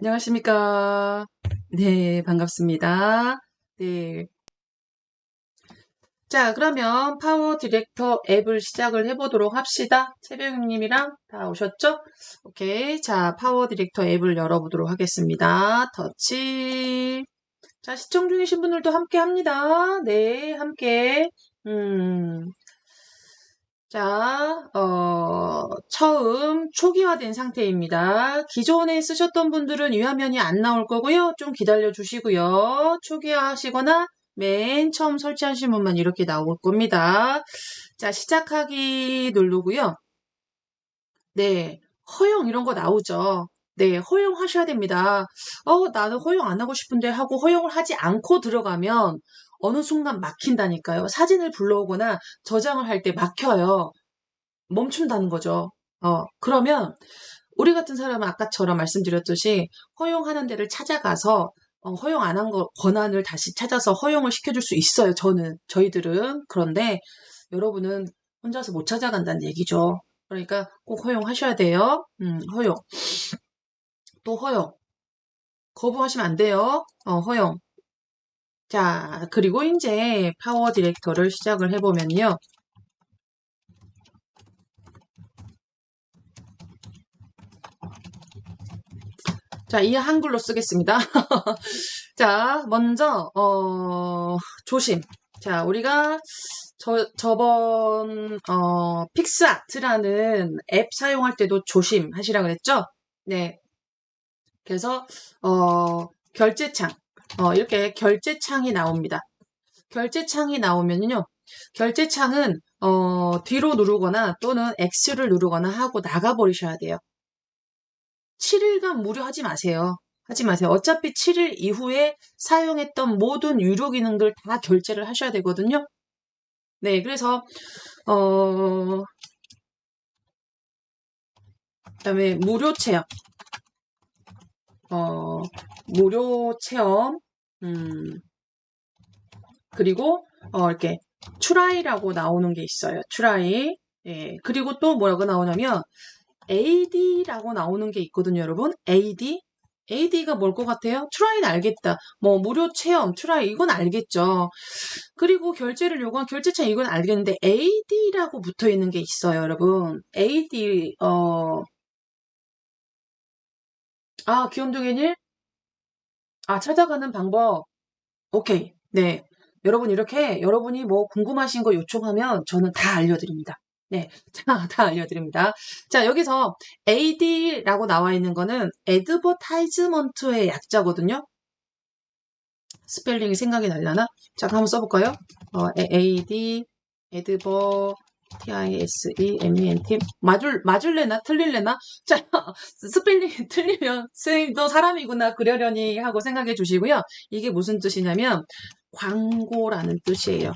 안녕하십니까. 네, 반갑습니다. 네. 자, 그러면 파워 디렉터 앱을 시작을 해보도록 합시다. 최배우님이랑 다 오셨죠? 오케이. 자, 파워 디렉터 앱을 열어보도록 하겠습니다. 터치. 자, 시청 중이신 분들도 함께 합니다. 네, 함께. 음, 자, 처음 초기화된 상태입니다. 기존에 쓰셨던 분들은 이 화면이 안 나올 거고요. 좀 기다려 주시고요. 초기화 하시거나 맨 처음 설치하신 분만 이렇게 나올 겁니다. 자, 시작하기 누르고요. 네, 허용 이런 거 나오죠. 네, 허용하셔야 됩니다. 나는 허용 안 하고 싶은데 하고 허용을 하지 않고 들어가면 어느 순간 막힌다니까요. 사진을 불러오거나 저장을 할 때 막혀요. 멈춘다는 거죠. 그러면 우리 같은 사람은 아까처럼 말씀드렸듯이 허용하는 데를 찾아가서 허용 안 한 거 권한을 다시 찾아서 허용을 시켜줄 수 있어요. 저희들은. 그런데 여러분은 혼자서 못 찾아간다는 얘기죠. 그러니까 꼭 허용하셔야 돼요. 허용. 또 허용. 거부하시면 안 돼요. 허용. 자, 그리고 이제 파워 디렉터를 시작을 해보면요. 자, 이 한글로 쓰겠습니다. 자, 먼저, 조심. 자, 우리가 저번, 픽스아트라는 앱 사용할 때도 조심하시라 그랬죠? 네. 그래서, 결제창. 이렇게 결제창이 나옵니다. 결제창이 나오면요. 결제창은, 뒤로 누르거나 또는 X를 누르거나 하고 나가버리셔야 돼요. 7일간 무료 하지 마세요. 하지 마세요. 어차피 7일 이후에 사용했던 모든 유료 기능들 다 결제를 하셔야 되거든요. 네, 그래서 그다음에 무료 체험, 어, 무료 체험, 음, 그리고 이렇게 트라이라고 나오는 게 있어요. 트라이. 예, 그리고 또 뭐라고 나오냐면 AD라고 나오는 게 있거든요, 여러분. AD. AD가 뭘 것 같아요? 트라이는 알겠다. 뭐 무료 체험, 트라이 이건 알겠죠. 그리고 결제를 요구한 결제창 이건 알겠는데 AD라고 붙어 있는 게 있어요, 여러분. AD 귀염둥이 일? 찾아가는 방법. 오케이. 네. 여러분 이렇게 여러분이 뭐 궁금하신 거 요청하면 저는 다 알려드립니다. 네. 자, 다 알려드립니다. 자, 여기서 AD라고 나와 있는 거는 애드버타이즈먼트의 약자거든요. 스펠링이 생각이 날려나? 자, 한번 써볼까요? AD, 에드버, TISEMENT. 맞을래나? 틀릴래나? 자, 스펠링이 틀리면, 선생님도 사람이구나, 그러려니 하고 생각해 주시고요. 이게 무슨 뜻이냐면, 광고라는 뜻이에요.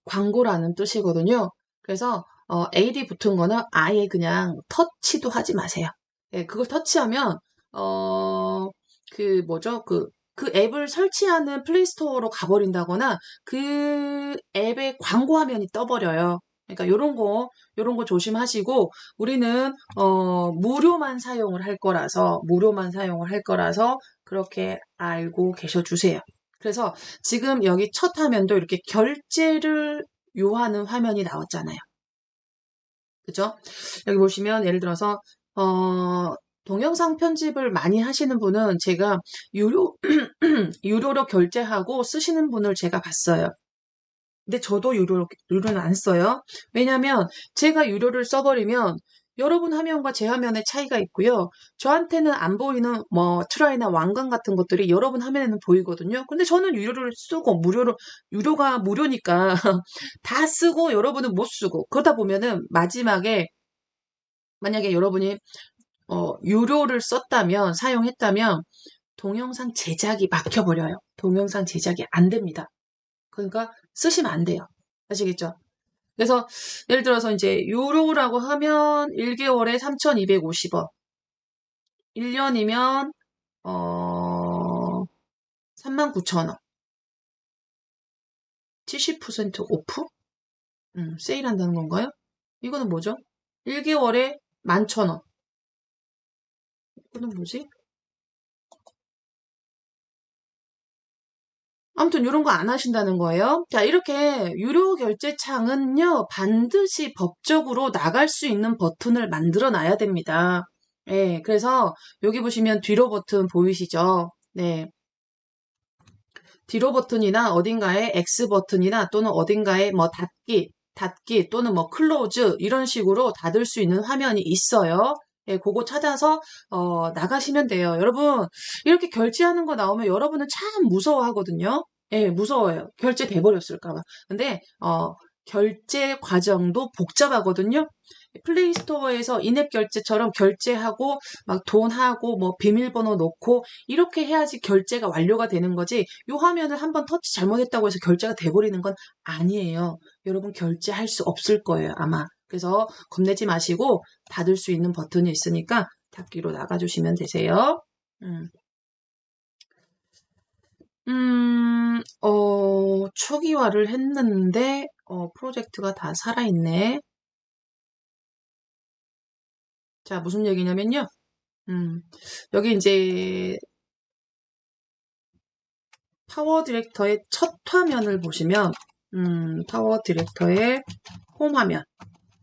광고라는 뜻이거든요. 그래서, AD 붙은 거는 아예 그냥 터치도 하지 마세요. 예, 그걸 터치하면, 어, 뭐죠? 그 앱을 설치하는 플레이스토어로 가버린다거나 그 앱의 광고 화면이 떠버려요. 그러니까 요런 거 조심하시고 우리는 무료만 사용을 할 거라서 그렇게 알고 계셔 주세요. 그래서 지금 여기 첫 화면도 이렇게 결제를 요하는 화면이 나왔잖아요. 그죠? 여기 보시면 예를 들어서 동영상 편집을 많이 하시는 분은 제가 유료로 결제하고 쓰시는 분을 제가 봤어요. 근데 저도 유료는 안 써요. 왜냐면 제가 유료를 써버리면 여러분 화면과 제 화면의 차이가 있고요. 저한테는 안 보이는 뭐 트라이나 왕관 같은 것들이 여러분 화면에는 보이거든요. 근데 저는 유료를 쓰고 유료가 무료니까 다 쓰고 여러분은 못 쓰고 그러다 보면은 마지막에 만약에 여러분이 유료를 썼다면 사용했다면 동영상 제작이 막혀버려요. 동영상 제작이 안 됩니다. 그러니까 쓰시면 안 돼요. 아시겠죠? 그래서 예를 들어서 이제 유료라고 하면 1개월에 3,250원, 1년이면 39,000원, 70% 오프? 세일한다는 건가요? 이거는 뭐죠? 1개월에 11,000원. 이거는 뭐지? 아무튼 이런 거 안 하신다는 거예요. 자, 이렇게 유료 결제 창은요, 반드시 법적으로 나갈 수 있는 버튼을 만들어 놔야 됩니다. 예, 그래서 여기 보시면 뒤로 버튼 보이시죠? 네. 뒤로 버튼이나 어딘가에 X 버튼이나 또는 어딘가에 뭐 닫기 또는 뭐 클로즈 이런 식으로 닫을 수 있는 화면이 있어요. 예, 그거 찾아서 나가시면 돼요. 여러분 이렇게 결제하는 거 나오면 여러분은 참 무서워하거든요. 예, 무서워요. 결제돼 버렸을까 봐. 근데 결제 과정도 복잡하거든요. 플레이스토어에서 인앱 결제처럼 결제하고 막 돈하고 뭐 비밀번호 넣고 이렇게 해야지 결제가 완료가 되는 거지. 요 화면을 한번 터치 잘못했다고 해서 결제가 돼버리는 건 아니에요. 여러분 결제할 수 없을 거예요, 아마. 그래서 겁내지 마시고 닫을 수 있는 버튼이 있으니까 닫기로 나가주시면 되세요. 음. 초기화를 했는데, 프로젝트가 다 살아있네. 자, 무슨 얘기냐면요. 여기 이제 파워 디렉터의 첫 화면을 보시면, 파워 디렉터의 홈 화면,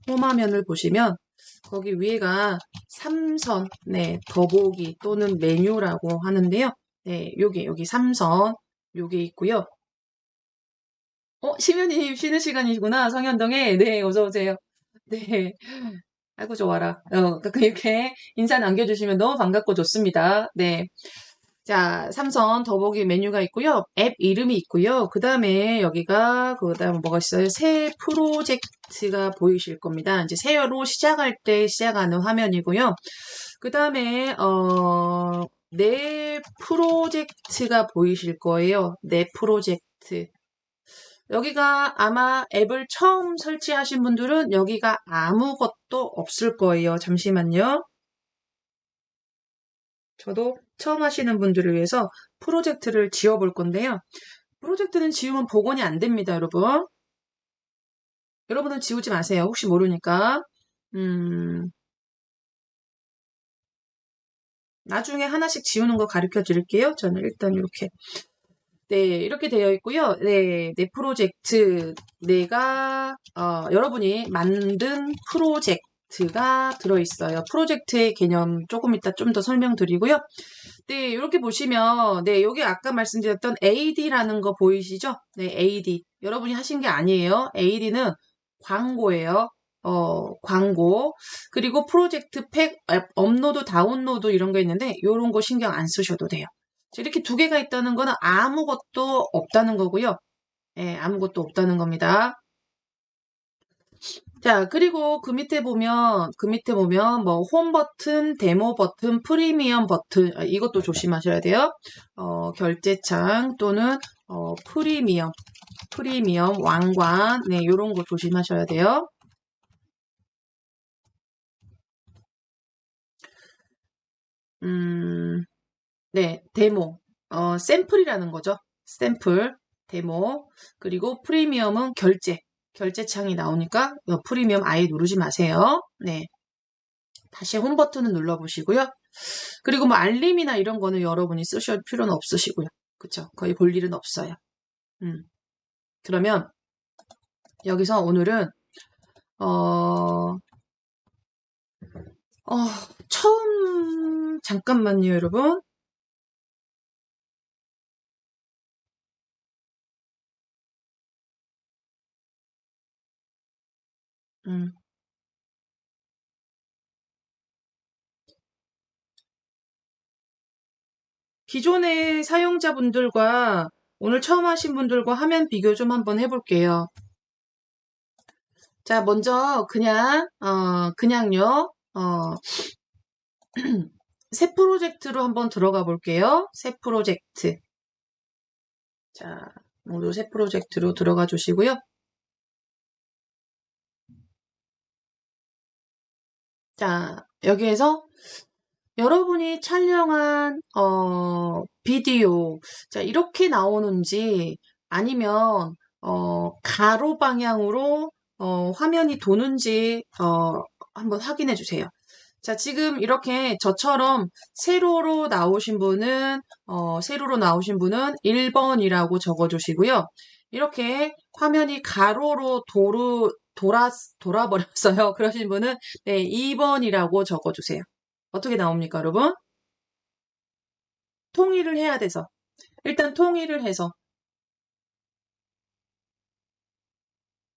홈 화면을 보시면, 거기 위에가 삼선, 네, 더보기 또는 메뉴라고 하는데요. 네, 여기 삼선, 요게 있고요. 시면님 쉬는 시간이시구나. 성현동에. 네, 어서오세요. 네. 아이고, 좋아라. 이렇게 인사 남겨주시면 너무 반갑고 좋습니다. 네. 자, 삼선 더보기 메뉴가 있고요. 앱 이름이 있고요. 그 다음에 여기가, 그 다음에 뭐가 있어요? 새 프로젝트가 보이실 겁니다. 이제 새로 시작할 때 시작하는 화면이고요. 그 다음에, 내 프로젝트가 보이실 거예요. 내 프로젝트. 여기가 아마 앱을 처음 설치하신 분들은 여기가 아무것도 없을 거예요. 잠시만요. 저도 처음 하시는 분들을 위해서 프로젝트를 지어볼 건데요. 프로젝트는 지우면 복원이 안 됩니다, 여러분. 여러분은 지우지 마세요. 혹시 모르니까. 나중에 하나씩 지우는 거 가르쳐 드릴게요. 저는 일단 이렇게. 네, 이렇게 되어 있고요. 네, 내 프로젝트. 여러분이 만든 프로젝트가 들어있어요. 프로젝트의 개념 조금 이따 좀 더 설명드리고요. 네, 이렇게 보시면, 네, 여기 아까 말씀드렸던 AD라는 거 보이시죠? 네, AD. 여러분이 하신 게 아니에요. AD는 광고예요. 광고. 그리고 프로젝트 팩, 업로드, 다운로드 이런 거 있는데, 이런 거 신경 안 쓰셔도 돼요. 이렇게 두 개가 있다는 거는 아무것도 없다는 거고요. 예, 아무것도 없다는 겁니다. 자, 그리고 그 밑에 보면, 뭐, 홈 버튼, 데모 버튼, 프리미엄 버튼, 이것도 조심하셔야 돼요. 결제창 또는, 프리미엄, 왕관, 네, 요런 거 조심하셔야 돼요. 네, 데모, 샘플이라는 거죠. 샘플, 데모, 그리고 프리미엄은 결제창이 나오니까 프리미엄 아예 누르지 마세요. 네, 다시 홈 버튼을 눌러보시고요. 그리고 뭐 알림이나 이런 거는 여러분이 쓰실 필요는 없으시고요. 그쵸? 거의 볼 일은 없어요. 음. 그러면 여기서 오늘은 어, 어, 잠깐만요, 여러분. 음. 기존의 사용자분들과 오늘 처음 하신 분들과 화면 비교 좀 한번 해볼게요. 자, 먼저 그냥요. 새 프로젝트로 한번 들어가 볼게요. 새 프로젝트. 자, 모두 새 프로젝트로 들어가 주시고요. 자, 여기에서 여러분이 촬영한 비디오, 자, 이렇게 나오는지 아니면 가로 방향으로 화면이 도는지 한번 확인해 주세요. 자, 지금 이렇게 저처럼 세로로 나오신 분은 1번이라고 적어주시고요. 이렇게 화면이 가로로 돌아버렸어요. 그러신 분은 네, 2번이라고 적어주세요. 어떻게 나옵니까, 여러분? 통일을 해야 돼서. 일단 통일을 해서.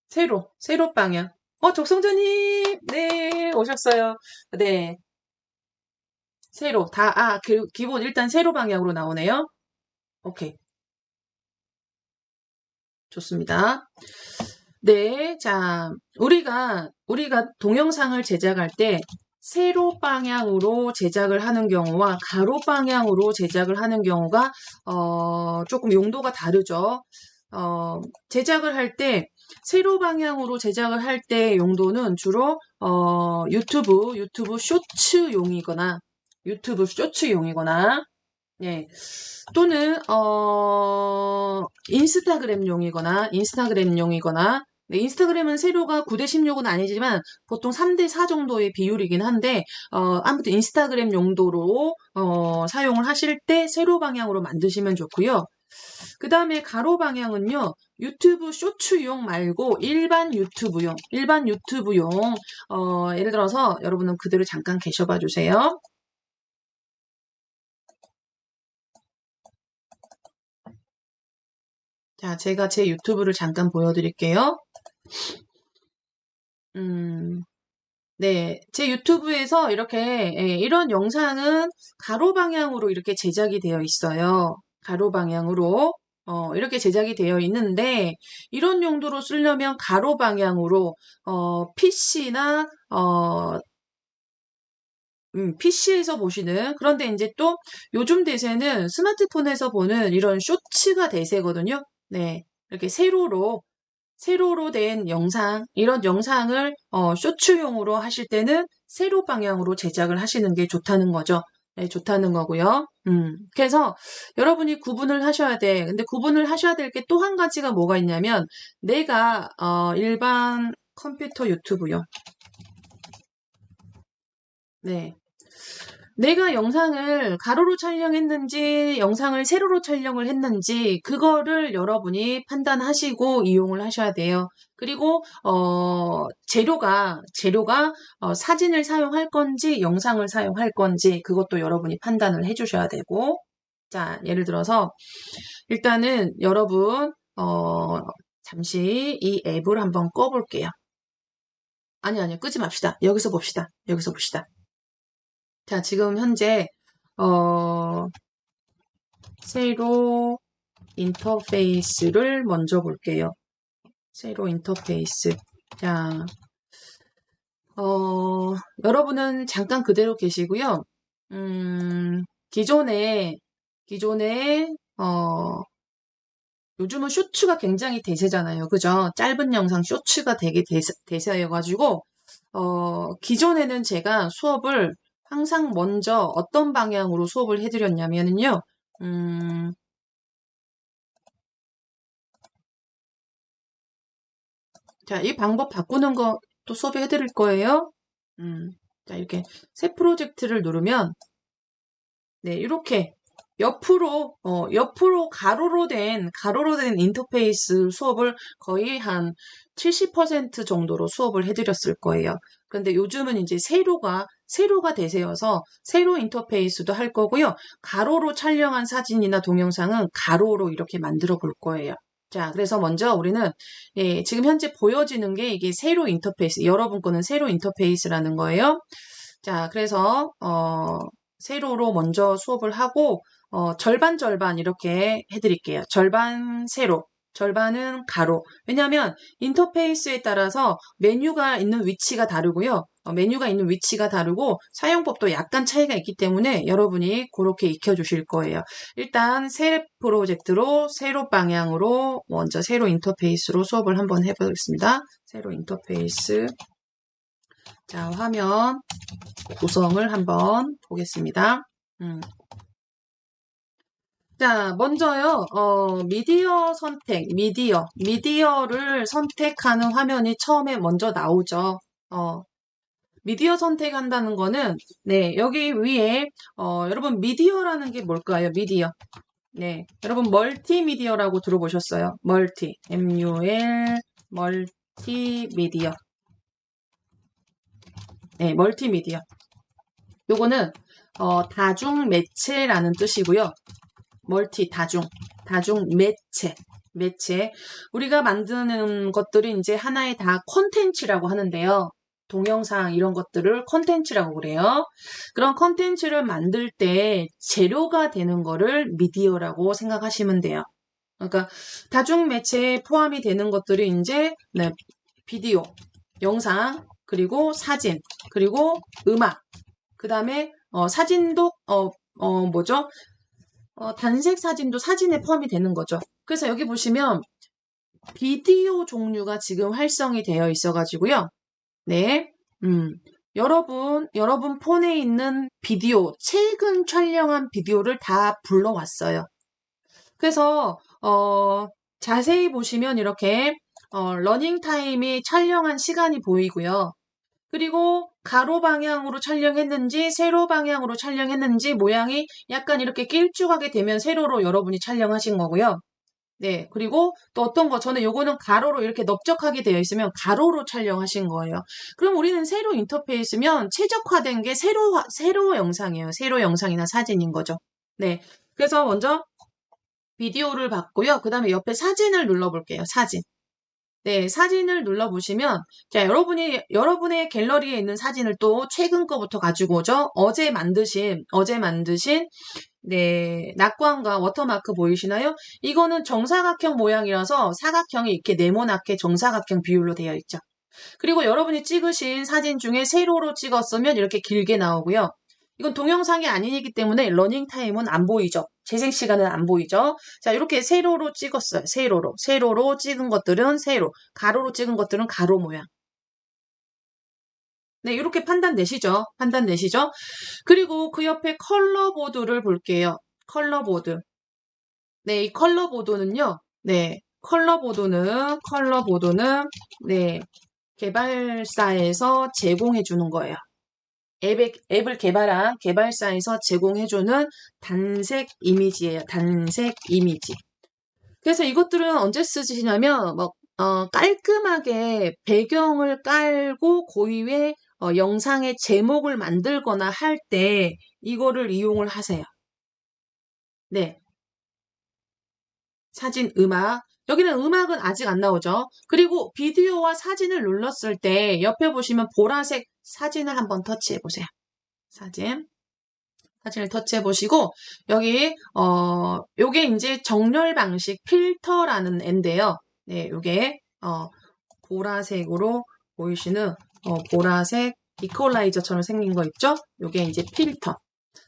세로 방향. 적성자님! 네, 오셨어요. 네, 기본 일단 세로 방향으로 나오네요. 오케이. 좋습니다. 네, 자, 우리가 동영상을 제작할 때 세로 방향으로 제작을 하는 경우와 가로 방향으로 제작을 하는 경우가, 조금 용도가 다르죠. 제작을 할 때, 세로 방향으로 제작을 할 때 용도는 주로, 유튜브 쇼츠용이거나, 예, 또는 인스타그램용이거나 네, 인스타그램은 세로가 9대 16은 아니지만 보통 3대 4 정도의 비율이긴 한데 아무튼 인스타그램 용도로 사용을 하실 때 세로 방향으로 만드시면 좋고요. 그 다음에 가로 방향은요. 유튜브 쇼츠용 말고 일반 유튜브용 예를 들어서 여러분은 그대로 잠깐 계셔봐 주세요. 자, 제가 제 유튜브를 잠깐 보여드릴게요. 네, 제 유튜브에서 이렇게 이런 영상은 가로 방향으로 이렇게 제작이 되어 있어요. 가로 방향으로 이렇게 제작이 되어 있는데 이런 용도로 쓰려면 가로 방향으로 PC나 PC에서 보시는 그런데 이제 또 요즘 대세는 스마트폰에서 보는 이런 쇼츠가 대세거든요. 네, 이렇게 세로로 된 영상, 이런 영상을 쇼츠용으로 하실 때는 세로 방향으로 제작을 하시는 게 좋다는 거죠. 네, 좋다는 거고요. 그래서 여러분이 구분을 하셔야 돼. 근데 구분을 하셔야 될 게 또 한 가지가 뭐가 있냐면 내가 일반 컴퓨터 유튜브요. 네. 내가 영상을 가로로 촬영했는지 영상을 세로로 촬영을 했는지 그거를 여러분이 판단하시고 이용을 하셔야 돼요. 그리고 재료가 사진을 사용할 건지 영상을 사용할 건지 그것도 여러분이 판단을 해주셔야 되고 자 예를 들어서 일단은 여러분 잠시 이 앱을 한번 꺼볼게요. 아니 끄지 맙시다. 여기서 봅시다. 자, 지금 현재, 세로 인터페이스를 먼저 볼게요. 세로 인터페이스. 자, 여러분은 잠깐 그대로 계시고요. 기존에, 요즘은 쇼츠가 굉장히 대세잖아요. 그죠? 짧은 영상 쇼츠가 되게 대세여가지고, 기존에는 제가 수업을 항상 먼저 어떤 방향으로 수업을 해드렸냐면요. 자, 이 방법 바꾸는 거 또 수업에 해드릴 거예요. 자, 이렇게 새 프로젝트를 누르면, 네, 이렇게 옆으로 가로로 된 인터페이스 수업을 거의 한 70% 정도로 수업을 해드렸을 거예요. 그런데 요즘은 이제 세로가 대세여서 세로 인터페이스도 할 거고요. 가로로 촬영한 사진이나 동영상은 가로로 이렇게 만들어 볼 거예요. 자, 그래서 먼저 우리는 지금 현재 보여지는 게 이게 세로 인터페이스, 여러분 거는 세로 인터페이스라는 거예요. 자, 그래서 세로로 먼저 수업을 하고 절반 이렇게 해드릴게요. 절반 세로, 절반은 가로. 왜냐하면 인터페이스에 따라서 메뉴가 있는 위치가 다르고요. 메뉴가 있는 위치가 다르고 사용법도 약간 차이가 있기 때문에 여러분이 그렇게 익혀주실 거예요. 일단 새 프로젝트로 세로 방향으로 먼저 세로 인터페이스로 수업을 한번 해보겠습니다. 세로 인터페이스. 자, 화면 구성을 한번 보겠습니다. 자, 먼저요, 미디어를 선택하는 화면이 처음에 먼저 나오죠. 미디어 선택한다는 거는, 네, 여기 위에, 여러분, 미디어라는 게 뭘까요? 미디어. 네, 여러분, 멀티미디어라고 들어보셨어요? MUL, 멀티미디어. 네, 멀티미디어. 요거는, 다중매체라는 뜻이고요. 다중매체. 우리가 만드는 것들이 이제 하나의 다 콘텐츠라고 하는데요. 동영상 이런 것들을 콘텐츠라고 그래요. 그런 콘텐츠를 만들 때 재료가 되는 거를 미디어라고 생각하시면 돼요. 그러니까 다중매체에 포함이 되는 것들이 이제 네, 비디오, 영상, 그리고 사진, 그리고 음악, 그 다음에 사진도 뭐죠? 단색 사진도 사진에 포함이 되는 거죠. 그래서 여기 보시면 비디오 종류가 지금 활성이 되어 있어가지고요. 네, 여러분 폰에 있는 비디오, 최근 촬영한 비디오를 다 불러왔어요. 그래서 자세히 보시면 이렇게 러닝 타임이 촬영한 시간이 보이고요. 그리고 가로 방향으로 촬영했는지 세로 방향으로 촬영했는지 모양이 약간 이렇게 길쭉하게 되면 세로로 여러분이 촬영하신 거고요. 네, 그리고 또 어떤 거 저는 요거는 가로로 이렇게 넓적하게 되어 있으면 가로로 촬영하신 거예요. 그럼 우리는 세로 인터페이스면 최적화된 게 세로 영상이에요. 세로 영상이나 사진인 거죠. 네, 그래서 먼저 비디오를 봤고요. 그 다음에 옆에 사진을 눌러볼게요. 사진. 네, 사진을 눌러보시면, 자, 여러분의 갤러리에 있는 사진을 또 최근 거부터 가지고 오죠? 어제 만드신, 네, 낙광과 워터마크 보이시나요? 이거는 정사각형 모양이라서 사각형이 이렇게 네모나게 정사각형 비율로 되어 있죠. 그리고 여러분이 찍으신 사진 중에 세로로 찍었으면 이렇게 길게 나오고요. 이건 동영상이 아니기 때문에 러닝타임은 안 보이죠. 재생 시간은 안 보이죠. 자, 이렇게 세로로 찍었어요. 세로로 찍은 것들은 세로, 가로로 찍은 것들은 가로 모양. 네, 이렇게 판단 내시죠. 그리고 그 옆에 컬러보드를 볼게요. 컬러보드. 네, 이 컬러보드는요. 네, 컬러보드는 네, 개발사에서 제공해 주는 거예요. 앱을 개발한 개발사에서 제공해주는 단색 이미지예요. 단색 이미지. 그래서 이것들은 언제 쓰시냐면, 깔끔하게 배경을 깔고 그 위에 영상의 제목을 만들거나 할 때 이거를 이용을 하세요. 네. 사진, 음악. 여기는 음악은 아직 안 나오죠. 그리고 비디오와 사진을 눌렀을 때 옆에 보시면 보라색 사진을 한번 터치해 보세요. 사진을 터치해 보시고 여기 요게 이제 정렬 방식 필터라는 앤데요. 네, 요게 보라색으로 보이시는 보라색 이퀄라이저처럼 생긴 거 있죠? 요게 이제 필터.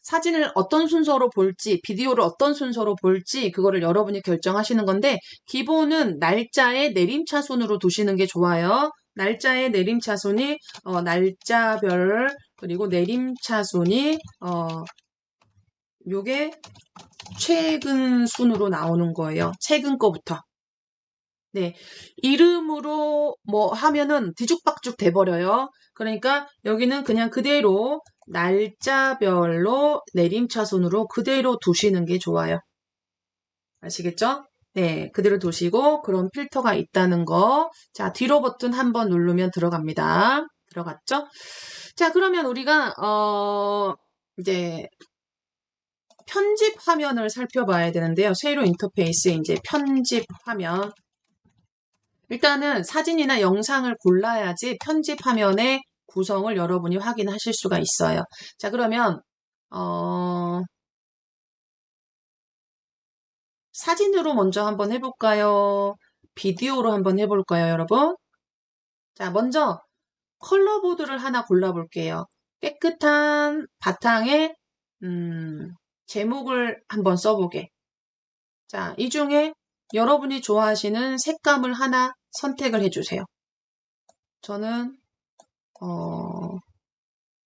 사진을 어떤 순서로 볼지, 비디오를 어떤 순서로 볼지 그거를 여러분이 결정하시는 건데 기본은 날짜의 내림차순으로 두시는 게 좋아요. 날짜의 내림차순이 날짜별 그리고 내림차순이 요게 최근 순으로 나오는 거예요. 최근 거부터. 네. 이름으로 뭐 하면은 뒤죽박죽 돼버려요. 그러니까 여기는 그냥 그대로 날짜별로 내림차순으로 그대로 두시는 게 좋아요. 아시겠죠? 네. 그대로 두시고 그런 필터가 있다는 거. 자, 뒤로 버튼 한번 누르면 들어갑니다. 들어갔죠? 자, 그러면 우리가 이제 편집 화면을 살펴봐야 되는데요. 세로 인터페이스에 이제 편집 화면. 일단은 사진이나 영상을 골라야지 편집 화면의 구성을 여러분이 확인하실 수가 있어요. 자, 그러면 사진으로 먼저 한번 해볼까요? 비디오로 한번 해볼까요, 여러분? 자, 먼저 컬러보드를 하나 골라볼게요. 깨끗한 바탕에 제목을 한번 써보게. 자, 이 중에 여러분이 좋아하시는 색감을 하나 선택을 해주세요. 저는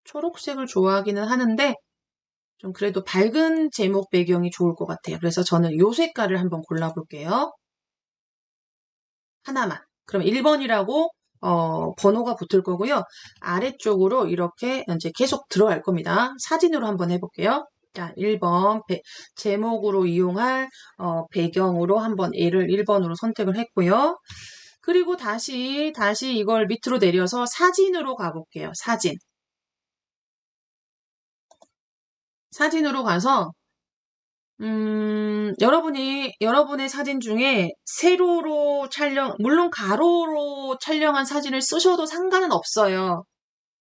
초록색을 좋아하기는 하는데 좀 그래도 밝은 제목 배경이 좋을 것 같아요. 그래서 저는 이 색깔을 한번 골라볼게요. 하나만. 그럼 1번이라고 번호가 붙을 거고요. 아래쪽으로 이렇게 이제 계속 들어갈 겁니다. 사진으로 한번 해볼게요. 자, 1번 제목으로 이용할 배경으로 한번 얘를 1번으로 선택을 했고요. 그리고 다시 이걸 밑으로 내려서 사진으로 가볼게요. 사진으로 가서 여러분의 사진 중에 세로로 물론 가로로 촬영한 사진을 쓰셔도 상관은 없어요.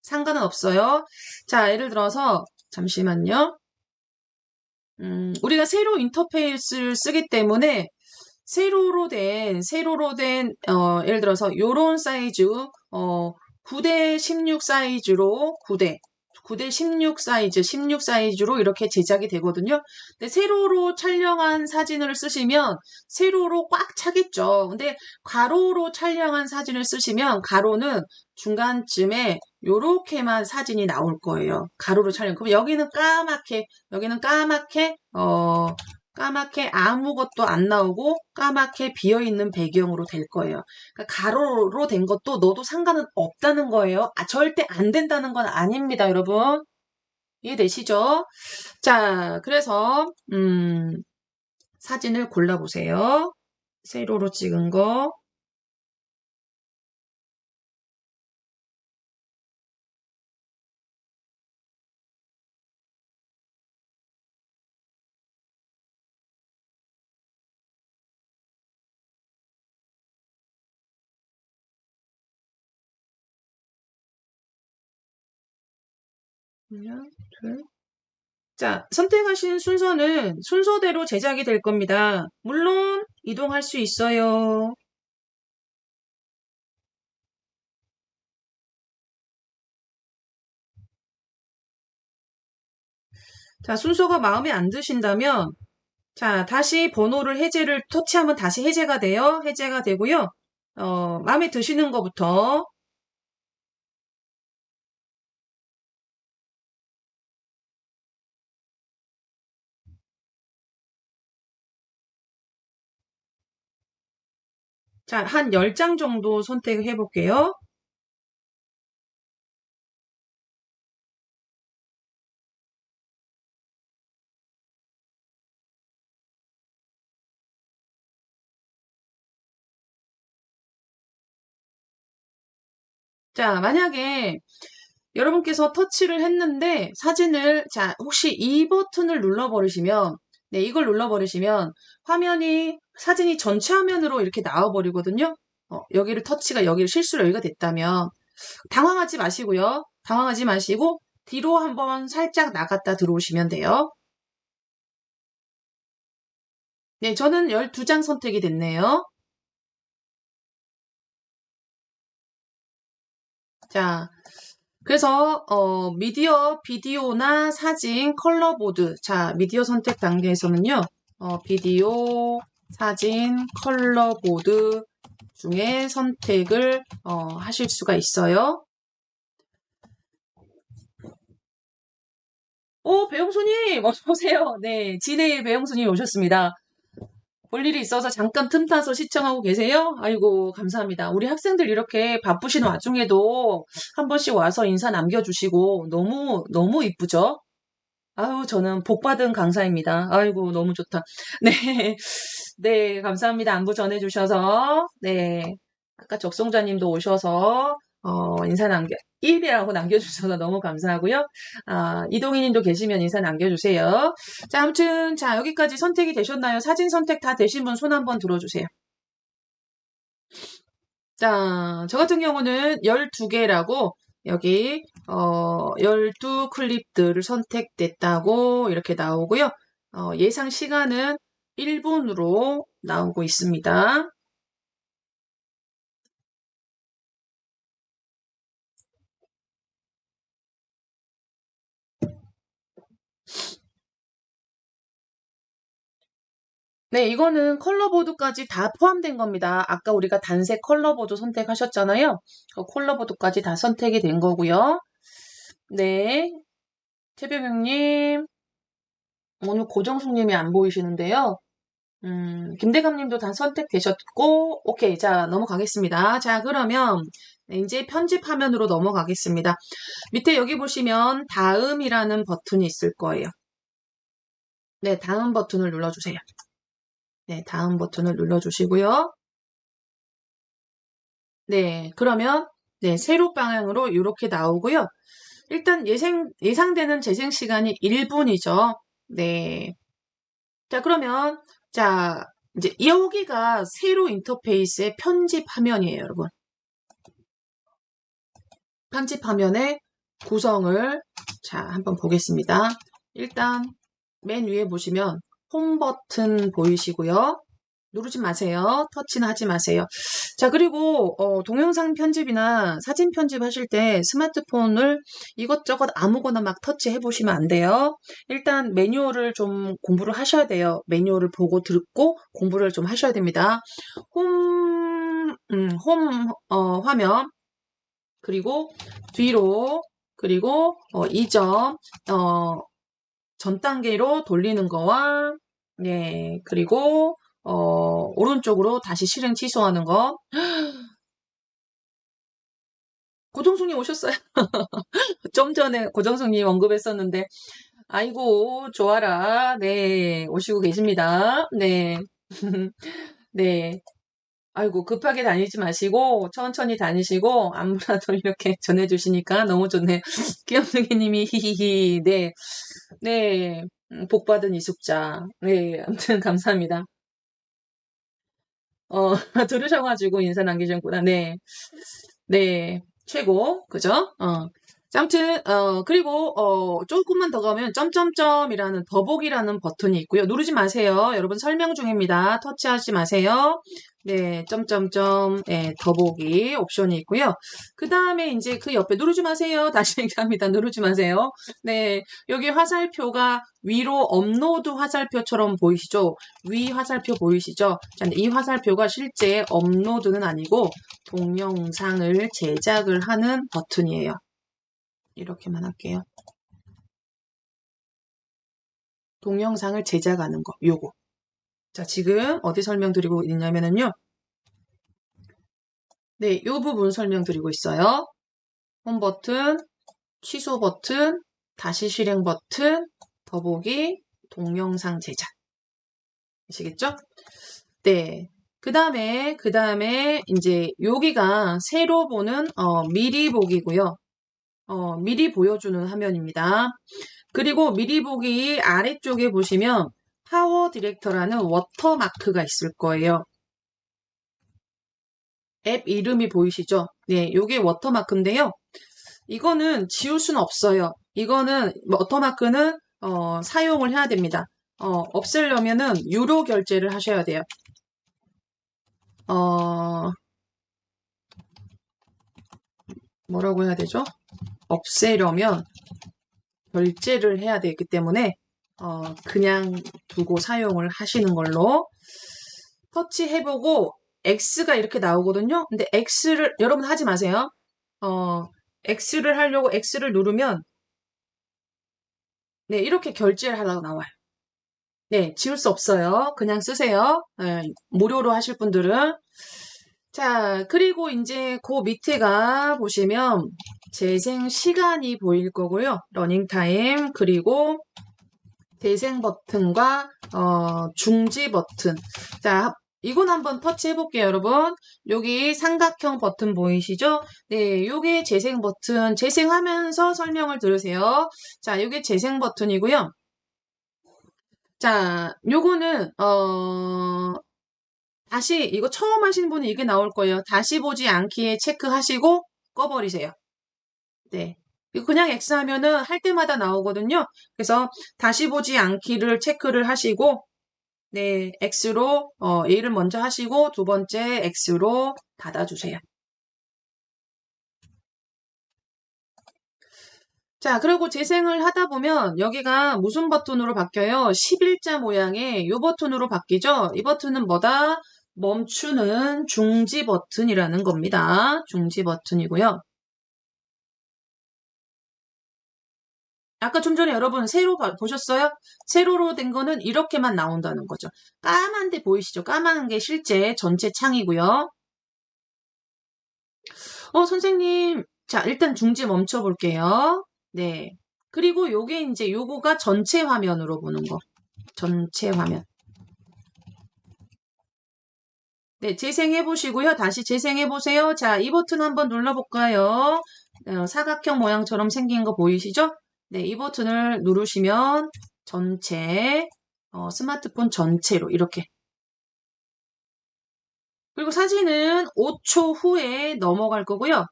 상관은 없어요. 자, 예를 들어서, 잠시만요. 우리가 세로 인터페이스를 쓰기 때문에, 세로로 된, 예를 들어서, 요런 사이즈, 9대 16 사이즈로, 9대 16 사이즈, 16 사이즈로 이렇게 제작이 되거든요. 근데 세로로 촬영한 사진을 쓰시면 세로로 꽉 차겠죠. 근데 가로로 촬영한 사진을 쓰시면 가로는 중간쯤에 요렇게만 사진이 나올 거예요. 가로로 촬영. 그럼 여기는 까맣게 아무것도 안 나오고 까맣게 비어있는 배경으로 될 거예요. 그러니까 가로로 된 것도 넣어도 상관은 없다는 거예요. 절대 안 된다는 건 아닙니다, 여러분. 이해되시죠? 자, 그래서 사진을 골라보세요. 세로로 찍은 거. 하나, 둘. 자, 선택하신 순서는 순서대로 제작이 될 겁니다. 물론 이동할 수 있어요. 자, 순서가 마음에 안 드신다면 자, 다시 번호를 터치하면 다시 해제가 돼요. 해제가 되고요. 마음에 드시는 거부터. 자, 한 10장 정도 선택해 볼게요. 자, 만약에 여러분께서 터치를 했는데 자, 혹시 이 버튼을 눌러버리시면, 네, 이걸 눌러버리시면 사진이 전체 화면으로 이렇게 나와버리거든요. 여기를 실수로 여기가 됐다면, 당황하지 마시고요. 당황하지 마시고, 뒤로 한번 살짝 나갔다 들어오시면 돼요. 네, 저는 12장 선택이 됐네요. 자, 그래서 비디오나 사진, 컬러보드. 자, 미디어 선택 단계에서는요. 비디오, 사진, 컬러보드 중에 선택을 하실 수가 있어요. 배영수님 어서 오세요. 네, 진해의 배영수님 오셨습니다. 볼 일이 있어서 잠깐 틈 타서 시청하고 계세요? 아이고, 감사합니다. 우리 학생들 이렇게 바쁘신 와중에도 한 번씩 와서 인사 남겨주시고 너무, 너무 이쁘죠? 아유, 저는 복 받은 강사입니다. 아이고, 너무 좋다. 네. 네, 감사합니다. 안부 전해주셔서. 네. 아까 적송자님도 오셔서, 인사 1이라고 남겨주셔서 너무 감사하고요. 이동희님도 계시면 인사 남겨주세요. 자, 아무튼, 자, 여기까지 선택이 되셨나요? 사진 선택 다 되신 분 손 한번 들어주세요. 자, 저 같은 경우는 12개라고, 여기 12 클립들을 선택됐다고 이렇게 나오고요. 예상 시간은 1분으로 나오고 있습니다. 네, 이거는 컬러보드까지 다 포함된 겁니다. 아까 우리가 단색 컬러보드 선택하셨잖아요. 그 컬러보드까지 다 선택이 된 거고요. 네, 최병영님, 오늘 고정숙님이 안 보이시는데요. 김대감님도 다 선택되셨고, 오케이. 자, 넘어가겠습니다. 자, 그러면 이제 편집 화면으로 넘어가겠습니다. 밑에 여기 보시면 다음이라는 버튼이 있을 거예요. 네, 다음 버튼을 눌러주세요. 네, 다음 버튼을 눌러주시고요. 네, 그러면 네, 세로 방향으로 이렇게 나오고요. 일단 예상되는 재생 시간이 1분이죠. 네. 자, 그러면 자, 이제 여기가 세로 인터페이스의 편집 화면이에요, 여러분. 편집 화면의 구성을 자, 한번 보겠습니다. 일단 맨 위에 보시면 홈 버튼 보이시고요. 누르지 마세요. 터치는 하지 마세요. 자, 그리고 동영상 편집이나 사진 편집하실 때 스마트폰을 이것저것 아무거나 막 터치해 보시면 안 돼요. 일단 매뉴얼을 좀 공부를 하셔야 돼요. 매뉴얼을 보고 듣고 공부를 좀 하셔야 됩니다. 홈 화면 그리고 뒤로 그리고 2점 전 단계로 돌리는 거와 예, 그리고 오른쪽으로 다시 실행 취소하는 거. 고정숙님 오셨어요? 좀 전에 고정숙님 언급했었는데, 아이고, 좋아라. 네, 오시고 계십니다. 네. 네. 아이고, 급하게 다니지 마시고, 천천히 다니시고, 아무라도 이렇게 전해주시니까 너무 좋네요. 귀염둥이님이 히히히, 네. 네. 복받은 이숙자. 네, 아무튼 감사합니다. 들으셔가지고 인사 남기셨구나. 네. 네. 최고. 그죠? 자, 아무튼, 그리고, 조금만 더 가면, 점점점이라는 더보기라는 버튼이 있고요. 누르지 마세요. 여러분 설명 중입니다. 터치하지 마세요. 네, 점점점, 네, 더보기 옵션이 있고요. 그 다음에 이제 그 옆에 누르지 마세요. 다시 얘기합니다. 누르지 마세요. 네, 여기 화살표가 위로 업로드 화살표처럼 보이시죠? 위 화살표 보이시죠? 자, 이 화살표가 실제 업로드는 아니고 동영상을 제작을 하는 버튼이에요. 이렇게만 할게요. 동영상을 제작하는 거, 요거. 자, 지금 어디 설명드리고 있냐면요. 네, 요 부분 설명드리고 있어요. 홈 버튼, 취소 버튼, 다시 실행 버튼, 더보기, 동영상 제작. 아시겠죠? 네. 그 다음에, 이제, 여기가 새로 보는, 미리 보기고요. 미리 보여주는 화면입니다. 그리고 미리 보기 아래쪽에 보시면 파워 디렉터라는 워터마크가 있을 거예요. 앱 이름이 보이시죠? 네, 요게 워터마크인데요. 이거는 지울 수는 없어요. 이거는 워터마크는 사용을 해야 됩니다. 없애려면은 유료 결제를 하셔야 돼요. 뭐라고 해야 되죠? 없애려면 결제를 해야 되기 때문에 그냥 두고 사용을 하시는 걸로 터치해보고 X가 이렇게 나오거든요. 근데 X를 여러분 하지 마세요. X를 하려고 X를 누르면 네 이렇게 결제를 하라고 나와요. 네 지울 수 없어요. 그냥 쓰세요. 무료로 하실 분들은 자 그리고 이제 그 밑에가 보시면 재생 시간이 보일 거고요. 러닝 타임 그리고 재생 버튼과 중지 버튼. 자, 이건 한번 터치해 볼게요, 여러분. 여기 삼각형 버튼 보이시죠? 네, 요게 재생 버튼. 재생하면서 설명을 들으세요. 자, 요게 재생 버튼이고요. 자, 요거는 다시 이거 처음 하시는 분이 이게 나올 거예요. 다시 보지 않기에 체크하시고 꺼버리세요. 네. 이거 그냥 X 하면은 할 때마다 나오거든요. 그래서 다시 보지 않기를 체크를 하시고 네, X로 A를 먼저 하시고 두 번째 X로 닫아주세요. 자, 그리고 재생을 하다 보면 여기가 무슨 버튼으로 바뀌어요? 11자 모양의 이 버튼으로 바뀌죠? 이 버튼은 뭐다? 멈추는 중지 버튼이라는 겁니다. 중지 버튼이고요. 아까 좀 전에 여러분 세로 보셨어요? 세로로 된 거는 이렇게만 나온다는 거죠. 까만 데 보이시죠? 까만 게 실제 전체 창이고요. 선생님. 자, 일단 중지 멈춰 볼게요. 네. 그리고 요게 이제 요거가 전체 화면으로 보는 거. 전체 화면. 네, 재생해 보시고요. 다시 재생해 보세요. 자, 이 버튼 한번 눌러볼까요? 사각형 모양처럼 생긴 거 보이시죠? 네, 이 버튼을 누르시면 전체, 스마트폰 전체로 이렇게. 그리고 사진은 5초 후에 넘어갈 거고요.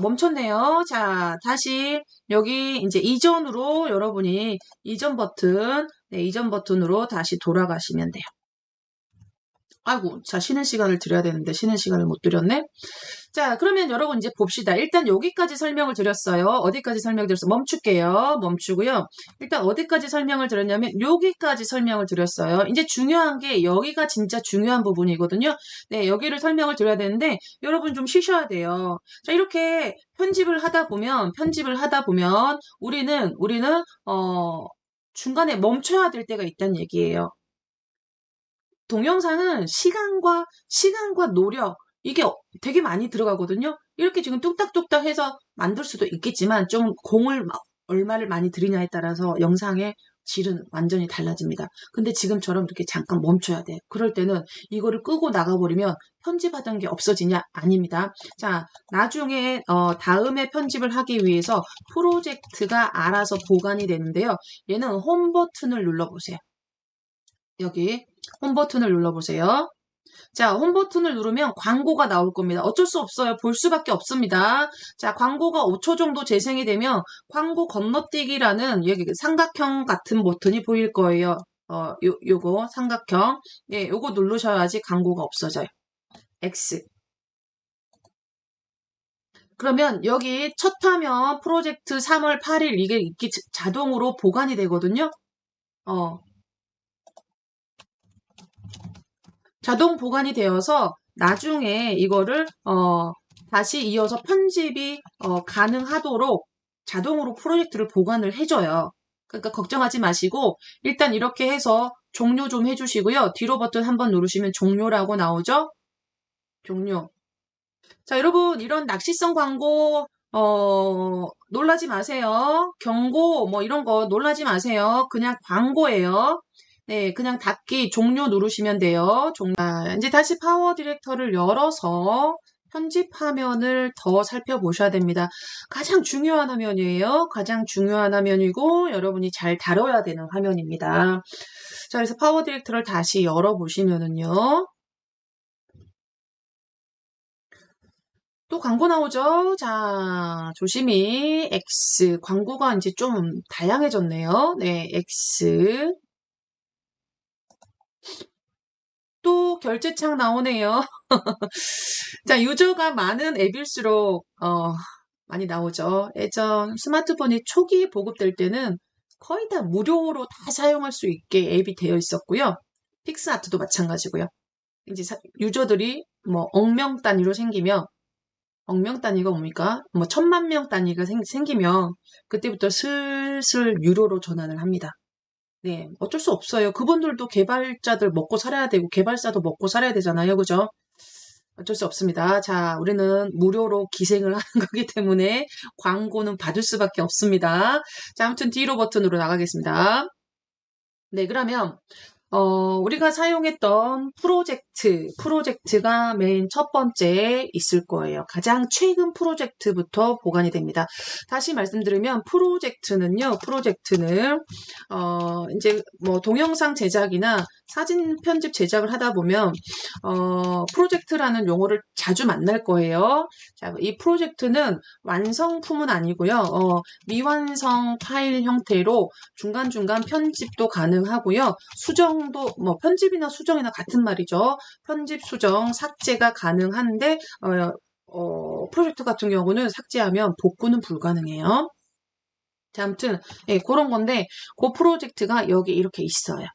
멈췄네요. 자, 다시 여기 이제 이전으로 여러분이 이전 버튼, 네, 이전 버튼으로 다시 돌아가시면 돼요. 아이고, 자, 쉬는 시간을 드려야 되는데 쉬는 시간을 못 드렸네. 자, 그러면 여러분 이제 봅시다. 일단 여기까지 설명을 드렸어요. 어디까지 설명을 드렸어요? 멈출게요. 멈추고요. 일단 어디까지 설명을 드렸냐면 여기까지 설명을 드렸어요. 이제 중요한 게 여기가 진짜 중요한 부분이거든요. 네, 여기를 설명을 드려야 되는데 여러분 좀 쉬셔야 돼요. 자, 이렇게 편집을 하다 보면 우리는 중간에 멈춰야 될 때가 있다는 얘기예요. 동영상은 시간과 노력, 이게 되게 많이 들어가거든요. 이렇게 지금 뚝딱뚝딱 해서 만들 수도 있겠지만, 좀 얼마를 많이 들이냐에 따라서 영상의 질은 완전히 달라집니다. 근데 지금처럼 이렇게 잠깐 멈춰야 돼요. 그럴 때는 이거를 끄고 나가버리면 편집하던 게 없어지냐? 아닙니다. 자, 나중에, 다음에 편집을 하기 위해서 프로젝트가 알아서 보관이 되는데요. 얘는 홈 버튼을 눌러보세요. 여기 홈 버튼을 눌러보세요. 자, 홈 버튼을 누르면 광고가 나올 겁니다. 어쩔 수 없어요. 볼 수밖에 없습니다. 자, 광고가 5초 정도 재생이 되면 광고 건너뛰기라는 여기 삼각형 같은 버튼이 보일 거예요. 요거 삼각형. 예, 요거 누르셔야지 광고가 없어져요. X. 그러면 여기 첫 화면 프로젝트 3월 8일 이게 자동으로 보관이 되거든요. 자동 보관이 되어서 나중에 이거를 다시 이어서 편집이 가능하도록 자동으로 프로젝트를 보관을 해줘요. 그러니까 걱정하지 마시고 일단 이렇게 해서 종료 좀 해주시고요. 뒤로 버튼 한번 누르시면 종료라고 나오죠? 종료. 자, 여러분 이런 낚시성 광고 놀라지 마세요. 경고 뭐 이런 거 놀라지 마세요. 그냥 광고예요. 네, 그냥 닫기 종료 누르시면 돼요. 이제 다시 파워 디렉터를 열어서 편집 화면을 더 살펴보셔야 됩니다. 가장 중요한 화면이에요. 가장 중요한 화면이고 여러분이 잘 다뤄야 되는 화면입니다. 자, 그래서 파워 디렉터를 다시 열어보시면은요. 또 광고 나오죠? 자, 조심히 X. 광고가 이제 좀 다양해졌네요. 네, X. 또 결제창 나오네요. 자, 유저가 많은 앱일수록 많이 나오죠. 예전 스마트폰이 초기 보급될 때는 거의 다 무료로 다 사용할 수 있게 앱이 되어 있었고요. 픽스아트도 마찬가지고요. 이제 유저들이 뭐 억명 단위로 생기면 억명 단위가 뭡니까? 뭐 1000만 명 단위가 생기면 그때부터 슬슬 유료로 전환을 합니다. 네, 어쩔 수 없어요. 그분들도 개발자들 먹고 살아야 되고 개발사도 먹고 살아야 되잖아요. 그죠? 어쩔 수 없습니다. 자, 우리는 무료로 기생을 하는 거기 때문에 광고는 받을 수밖에 없습니다. 자, 아무튼 뒤로 버튼으로 나가겠습니다. 네, 그러면 우리가 사용했던 프로젝트가 맨 첫 번째 있을 거예요. 가장 최근 프로젝트부터 보관이 됩니다. 다시 말씀드리면 프로젝트는 이제 뭐 동영상 제작이나 사진 편집 제작을 하다 보면 프로젝트라는 용어를 자주 만날 거예요. 자, 이 프로젝트는 완성품은 아니고요. 미완성 파일 형태로 중간중간 편집도 가능하고요. 수정도 뭐 편집이나 수정이나 같은 말이죠. 편집, 수정, 삭제가 가능한데 프로젝트 같은 경우는 삭제하면 복구는 불가능해요. 자, 아무튼 그런 건데 그 프로젝트가 여기 이렇게 있어요.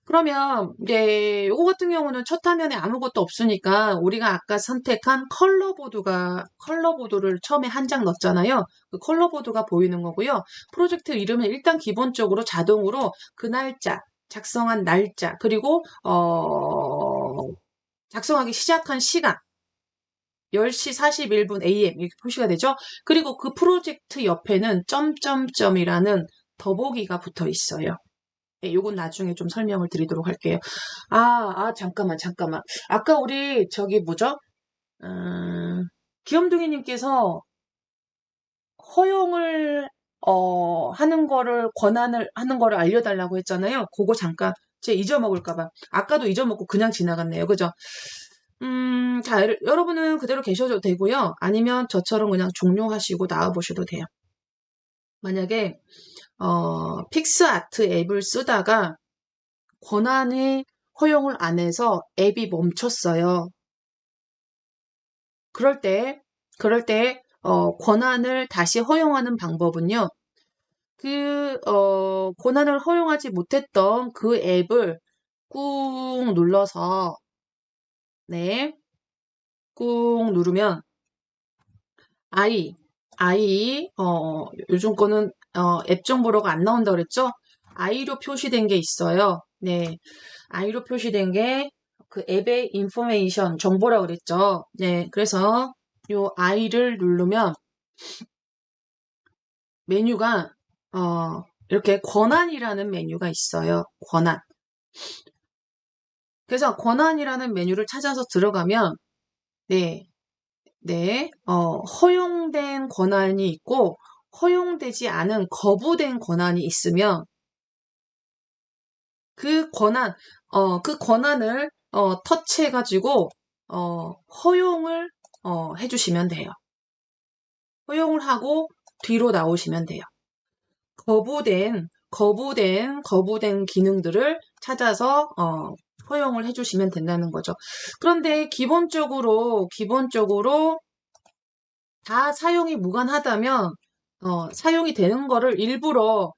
그러면 이제 요거 같은 경우는 첫 화면에 아무것도 없으니까 우리가 아까 선택한 컬러보드를 처음에 한 장 넣었잖아요. 그 컬러보드가 보이는 거고요. 프로젝트 이름은 일단 기본적으로 자동으로 그 날짜, 작성한 날짜, 그리고 작성하기 시작한 시간 10시 41분 AM 이렇게 표시가 되죠. 그리고 그 프로젝트 옆에는 점점점이라는 더보기가 붙어 있어요. 네, 요건 나중에 좀 설명을 드리도록 할게요. 잠깐만. 아까 우리 저기 뭐죠? 귀염둥이님께서 허용을 권한을 하는 거를 알려달라고 했잖아요. 그거 잠깐 제가 잊어먹을까봐. 아까도 잊어먹고 그냥 지나갔네요. 그죠? 자, 여러분은 그대로 계셔도 되고요. 아니면 저처럼 그냥 종료하시고 나와보셔도 돼요. 만약에 픽스아트 앱을 쓰다가 권한이 허용을 안 해서 앱이 멈췄어요. 그럴 때, 권한을 다시 허용하는 방법은요. 권한을 허용하지 못했던 그 앱을 꾹 눌러서, 네, 꾹 누르면, 아이, 요즘 거는, 앱 정보로가 안 나온다 그랬죠? 아이로 표시된 게 있어요. 네. 아이로 표시된 게 그 앱의 인포메이션 정보라 그랬죠. 네. 그래서 요 아이를 누르면 메뉴가 이렇게 권한이라는 메뉴가 있어요. 권한. 그래서 권한이라는 메뉴를 찾아서 들어가면 네. 허용된 권한이 있고 허용되지 않은 거부된 권한이 있으면 그 권한을 터치해가지고 허용을 해주시면 돼요. 허용을 하고 뒤로 나오시면 돼요. 거부된 기능들을 찾아서 허용을 해주시면 된다는 거죠. 그런데 기본적으로 다 사용이 무관하다면 사용이 되는 거를 일부러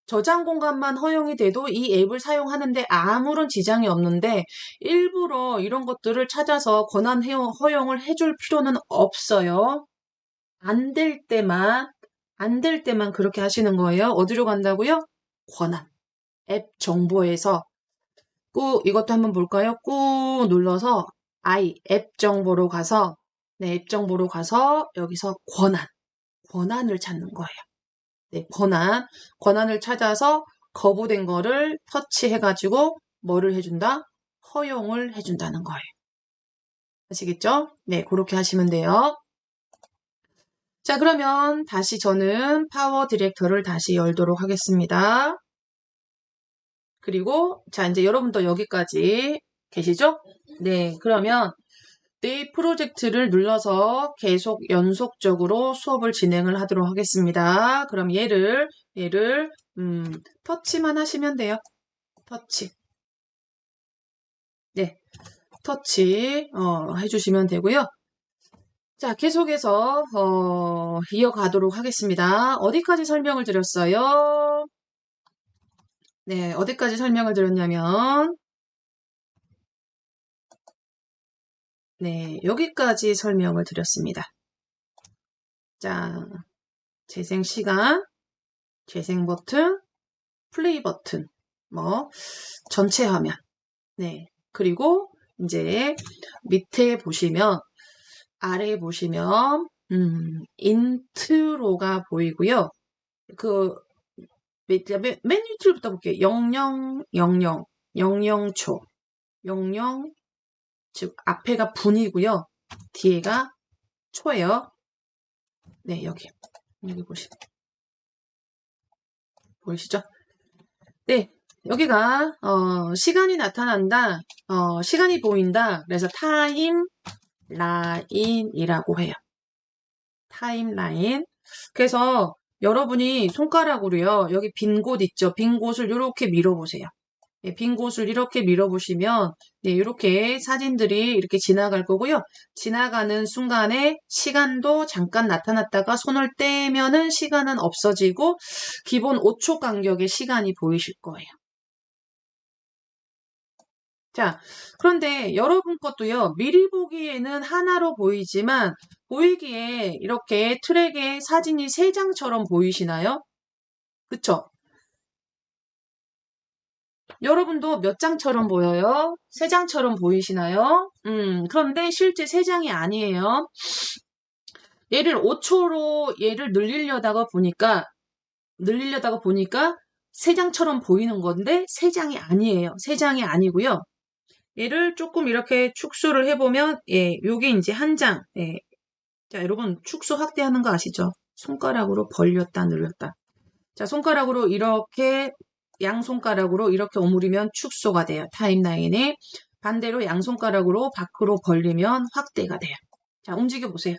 저장 공간만 허용이 돼도 이 앱을 사용하는데 아무런 지장이 없는데 일부러 이런 것들을 찾아서 권한 허용을 해줄 필요는 없어요. 안 될 때만 그렇게 하시는 거예요. 어디로 간다고요? 권한. 앱 정보에서 이것도 한번 볼까요? 꾹 눌러서 앱 정보로 가서 네, 앱 정보로 가서 여기서 권한을 찾는 거예요. 네, 권한을 찾아서 거부된 거를 터치해가지고 뭐를 해준다? 허용을 해준다는 거예요. 아시겠죠? 네, 그렇게 하시면 돼요. 자, 그러면 다시 저는 파워 디렉터를 다시 열도록 하겠습니다. 그리고 자, 이제 여러분도 여기까지 계시죠? 네, 그러면 네 프로젝트를 눌러서 계속 연속적으로 수업을 진행을 하도록 하겠습니다. 그럼 얘를 터치만 하시면 돼요. 터치. 네, 터치 해주시면 되고요. 자, 계속해서 이어가도록 하겠습니다. 어디까지 설명을 드렸어요? 네, 어디까지 설명을 드렸냐면 네, 여기까지 설명을 드렸습니다. 자, 재생 시간, 재생 버튼, 플레이 버튼, 전체 화면. 네. 그리고 이제 밑에 보시면, 아래에 보시면, 인트로가 보이고요. 맨 밑줄부터 볼게요. 0000초. 00, 즉, 앞에가 분이고요. 뒤에가 초예요. 네, 여기 보이시죠? 네, 여기가 시간이 나타난다, 시간이 보인다. 그래서 타임라인이라고 해요. 타임라인. 그래서 여러분이 손가락으로요, 여기 빈 곳 있죠? 빈 곳을 이렇게 밀어보세요. 예, 빈 곳을 이렇게 밀어보시면 네, 이렇게 사진들이 이렇게 지나갈 거고요. 지나가는 순간에 시간도 잠깐 나타났다가 손을 떼면은 시간은 없어지고 기본 5초 간격의 시간이 보이실 거예요. 자, 그런데 여러분 것도요, 미리 보기에는 하나로 보이지만 보이기에 이렇게 트랙에 사진이 3장처럼 보이시나요? 그쵸? 여러분도 몇 장처럼 보여요? 3장처럼 보이시나요? 그런데 실제 3장이 아니에요. 얘를 5초로 얘를 늘리려다가 보니까 3장처럼 보이는 건데 3장이 아니에요. 3장이 아니고요. 얘를 조금 이렇게 축소를 해보면, 예, 요게 이제 한 장. 예. 자, 여러분, 축소 확대하는 거 아시죠? 손가락으로 벌렸다, 늘렸다. 자, 손가락으로 이렇게, 양손가락으로 이렇게 오므리면 축소가 돼요. 타임라인이. 반대로 양손가락으로 밖으로 벌리면 확대가 돼요. 자, 움직여 보세요.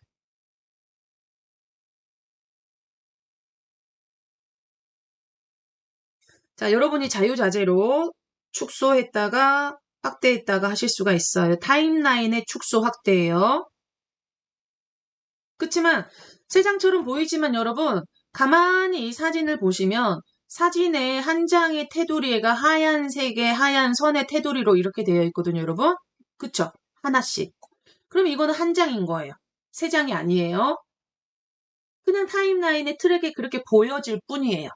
자, 여러분이 자유자재로 축소했다가 확대했다가 하실 수가 있어요. 타임라인의 축소 확대예요. 그치만 세 장처럼 보이지만 여러분 가만히 이 사진을 보시면 사진의 한 장의 테두리가 하얀색의 하얀 선의 테두리로 이렇게 되어 있거든요, 여러분. 그쵸? 하나씩. 그럼 이거는 한 장인 거예요. 세 장이 아니에요. 그냥 타임라인의 트랙에 그렇게 보여질 뿐이에요.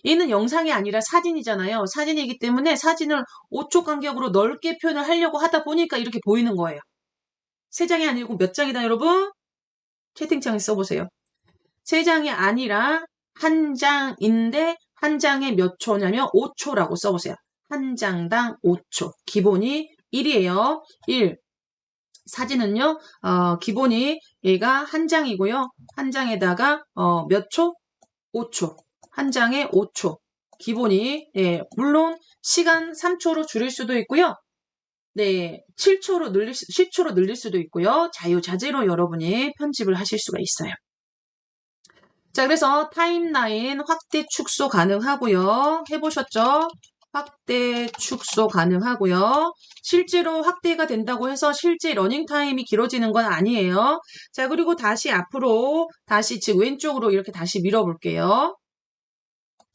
얘는 영상이 아니라 사진이잖아요. 사진이기 때문에 사진을 5초 간격으로 넓게 표현을 하려고 하다 보니까 이렇게 보이는 거예요. 세 장이 아니고 몇 장이다, 여러분? 채팅창에 써보세요. 세 장이 아니라 한 장인데 한 장에 몇 초냐면 5초라고 써보세요. 한 장당 5초. 기본이 1이에요. 1. 사진은요, 기본이 얘가 한 장이고요. 한 장에다가, 몇 초? 5초. 한 장에 5초. 기본이, 예, 물론 시간 3초로 줄일 수도 있고요. 네, 10초로 늘릴 수도 있고요. 자유자재로 여러분이 편집을 하실 수가 있어요. 자, 그래서 타임라인 확대 축소 가능하고요. 해보셨죠? 확대 축소 가능하고요. 실제로 확대가 된다고 해서 실제 러닝타임이 길어지는 건 아니에요. 자, 그리고 다시 앞으로, 다시 즉 왼쪽으로 이렇게 다시 밀어볼게요.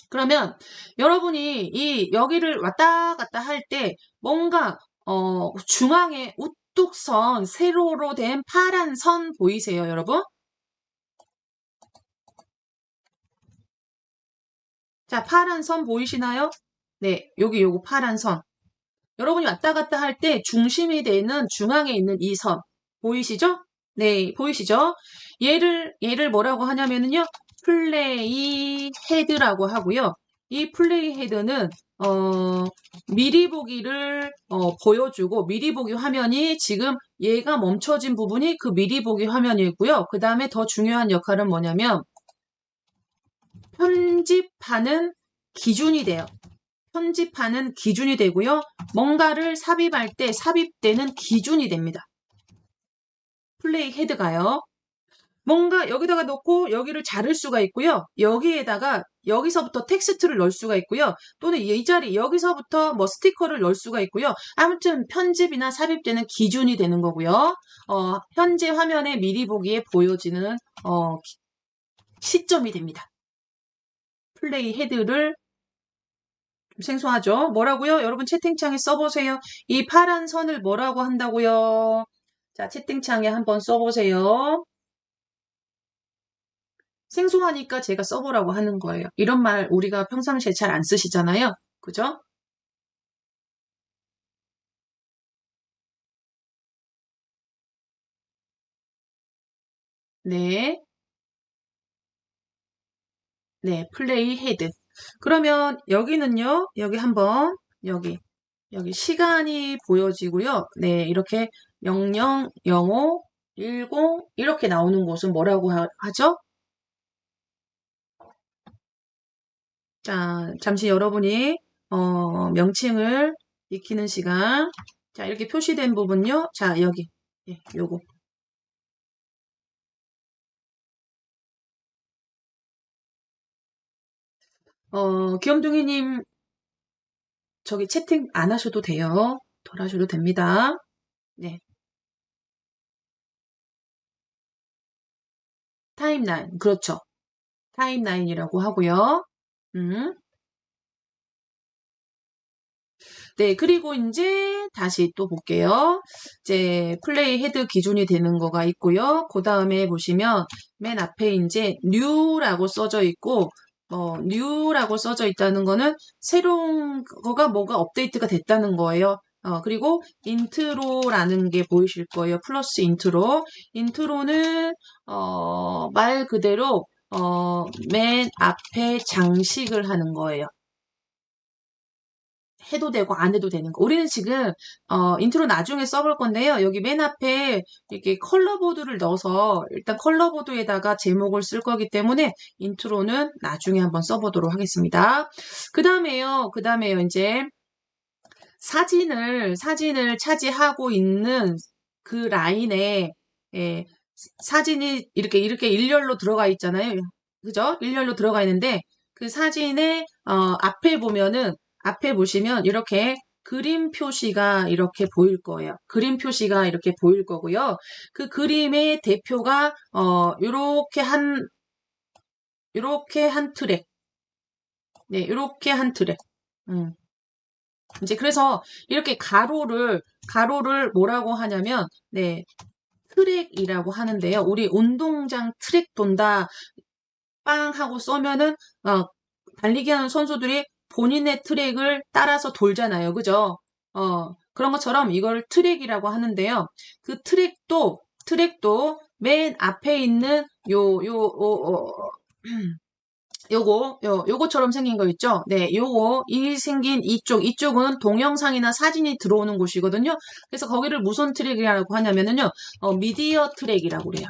그러면 여러분이 이 여기를 왔다 갔다 할 때 뭔가 중앙에 우뚝 선 세로로 된 파란 선 보이세요, 여러분? 자, 파란 선 보이시나요? 네, 여기 요거 파란 선. 여러분이 왔다 갔다 할 때 중심이 되는 중앙에 있는 이 선. 보이시죠? 네, 보이시죠? 얘를 뭐라고 하냐면은요, 플레이 헤드라고 하고요. 이 플레이 헤드는, 미리 보기를, 보여주고, 미리 보기 화면이 지금 얘가 멈춰진 부분이 그 미리 보기 화면이고요. 그 다음에 더 중요한 역할은 뭐냐면, 편집하는 기준이 돼요. 편집하는 기준이 되고요. 뭔가를 삽입할 때 삽입되는 기준이 됩니다. 플레이 헤드가요. 뭔가 여기다가 놓고 여기를 자를 수가 있고요. 여기에다가 여기서부터 텍스트를 넣을 수가 있고요. 또는 이 자리 여기서부터 뭐 스티커를 넣을 수가 있고요. 아무튼 편집이나 삽입되는 기준이 되는 거고요. 현재 화면에 미리 보기에 보여지는 시점이 됩니다. 플레이 헤드를 생소하죠? 뭐라고요? 여러분 채팅창에 써보세요. 이 파란 선을 뭐라고 한다고요? 자, 채팅창에 한번 써보세요. 생소하니까 제가 써보라고 하는 거예요. 이런 말 우리가 평상시에 잘 안 쓰시잖아요. 그죠? 네. 네, 플레이 헤드. 그러면 여기는요, 여기 한번, 여기 시간이 보여지고요. 네, 이렇게 00, 05, 10 이렇게 나오는 곳은 뭐라고 하죠? 자, 잠시 여러분이 명칭을 익히는 시간. 자, 이렇게 표시된 부분요. 자, 여기. 예, 요거. 귀염둥이님 저기 채팅 안 하셔도 돼요. 덜 하셔도 됩니다. 네. 타임라인. 그렇죠. 타임라인이라고 하고요. 음. 네, 그리고 이제 다시 또 볼게요. 이제 플레이 헤드 기준이 되는 거가 있고요. 그 다음에 보시면 맨 앞에 이제 new라고 써져 있고, new라고 써져 있다는 거는 새로운 거가 뭐가 업데이트가 됐다는 거예요. 그리고 인트로라는 게 보이실 거예요. 플러스 인트로. 인트로는, 말 그대로, 맨 앞에 장식을 하는 거예요. 해도 되고 안 해도 되는 거. 우리는 지금 인트로 나중에 써볼 건데요. 여기 맨 앞에 이렇게 컬러보드를 넣어서 일단 컬러보드에다가 제목을 쓸 거기 때문에 인트로는 나중에 한번 써보도록 하겠습니다. 그 다음에요. 이제 사진을 차지하고 있는 그 라인에 예, 사진이 이렇게 일렬로 들어가 있잖아요. 그죠? 일렬로 들어가 있는데 그 사진의 앞에 보시면 이렇게 그림 표시가 이렇게 보일 거예요. 그림 표시가 이렇게 보일 거고요. 그 그림의 대표가 요렇게 한 트랙. 네, 요렇게 한 트랙. 이제 그래서 이렇게 가로를 뭐라고 하냐면 네, 트랙이라고 하는데요. 우리 운동장 트랙 돈다 빵 하고 쏘면은 달리기 하는 선수들이 본인의 트랙을 따라서 돌잖아요. 그죠? 그런 것처럼 이걸 트랙이라고 하는데요. 그 트랙도 맨 앞에 있는 요거처럼 생긴 거 있죠? 네, 이 생긴 이쪽은 동영상이나 사진이 들어오는 곳이거든요. 그래서 거기를 무슨 트랙이라고 하냐면은요, 미디어 트랙이라고 그래요.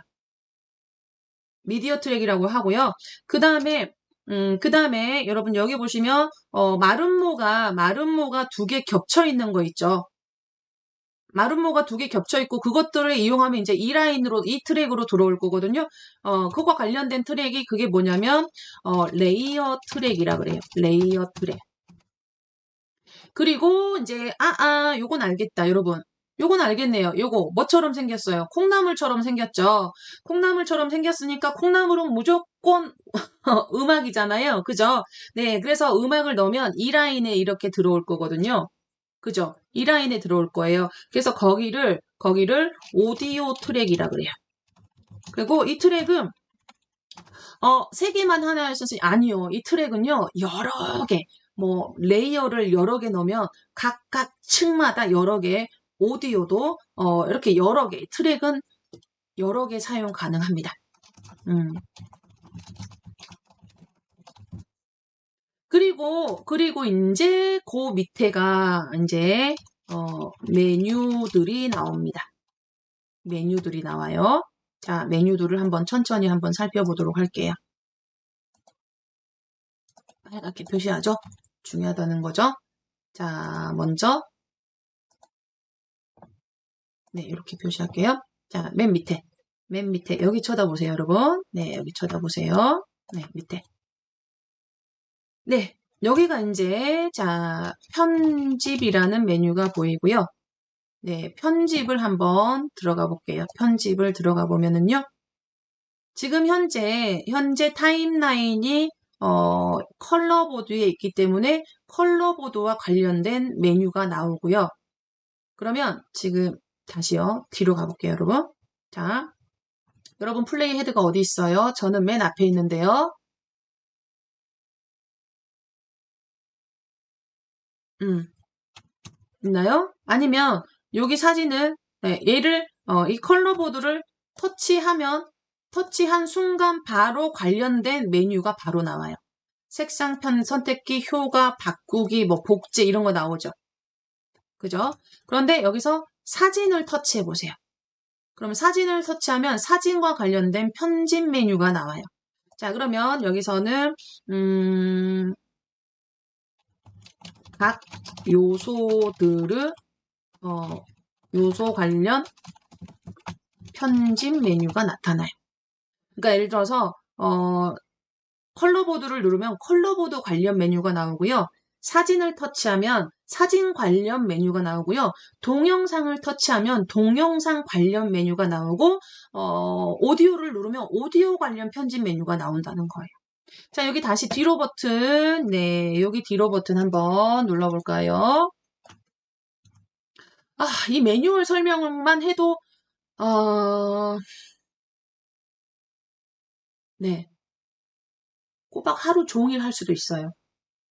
미디어 트랙이라고 하고요. 그 다음에 여러분 여기 보시면, 마름모가 두 개 겹쳐 있는 거 있죠? 마름모가 두 개 겹쳐 있고 그것들을 이용하면 이제 이 트랙으로 들어올 거거든요. 그거 관련된 트랙이 그게 뭐냐면 레이어 트랙이라 그래요. 레이어 트랙. 그리고 이제 요건 알겠다, 여러분. 요건 알겠네요. 요거 뭐처럼 생겼어요? 콩나물처럼 생겼죠. 콩나물처럼 생겼으니까 콩나물은 무조건 음악이잖아요. 그죠? 네, 그래서 음악을 넣으면 이 라인에 이렇게 들어올 거거든요. 그죠? 이 라인에 들어올 거예요. 그래서 거기를 오디오 트랙이라 그래요. 그리고 이 트랙은, 세 개만 하나였으니, 아니요. 이 트랙은요, 여러 개, 레이어를 여러 개 넣으면 각각 층마다 여러 개, 오디오도, 이렇게 여러 개, 트랙은 여러 개 사용 가능합니다. 그리고 이제 그 밑에가 이제 메뉴들이 나옵니다. 메뉴들이 나와요. 자, 메뉴들을 천천히 한번 살펴보도록 할게요. 빨갛게 표시하죠? 중요하다는 거죠? 자, 먼저 네, 이렇게 표시할게요. 자, 맨 밑에 여기 쳐다보세요, 여러분. 네, 여기 쳐다보세요. 네, 밑에. 네, 여기가 이제 자, 편집이라는 메뉴가 보이고요. 네, 편집을 한번 들어가 볼게요. 편집을 들어가 보면은요. 지금 현재 타임라인이 컬러보드에 있기 때문에 컬러보드와 관련된 메뉴가 나오고요. 그러면 지금 다시요. 뒤로 가볼게요, 여러분. 자, 여러분 플레이 헤드가 어디 있어요? 저는 맨 앞에 있는데요. 있나요? 아니면 여기 사진을 얘를 이 컬러보드를 터치한 순간 바로 관련된 메뉴가 바로 나와요. 색상 선택기, 효과, 바꾸기, 복제 이런 거 나오죠. 그죠? 그런데 여기서 사진을 터치해 보세요. 그럼 사진을 터치하면 사진과 관련된 편집 메뉴가 나와요. 자, 그러면 여기서는 각 요소들을 요소 관련 편집 메뉴가 나타나요. 그러니까 예를 들어서 컬러보드를 누르면 컬러보드 관련 메뉴가 나오고요. 사진을 터치하면 사진 관련 메뉴가 나오고요. 동영상을 터치하면 동영상 관련 메뉴가 나오고, 오디오를 누르면 오디오 관련 편집 메뉴가 나온다는 거예요. 자, 여기 다시 뒤로 버튼, 네, 여기 뒤로 버튼 한번 눌러볼까요? 아, 이 매뉴얼 설명만 해도, 네, 꼬박 하루 종일 할 수도 있어요.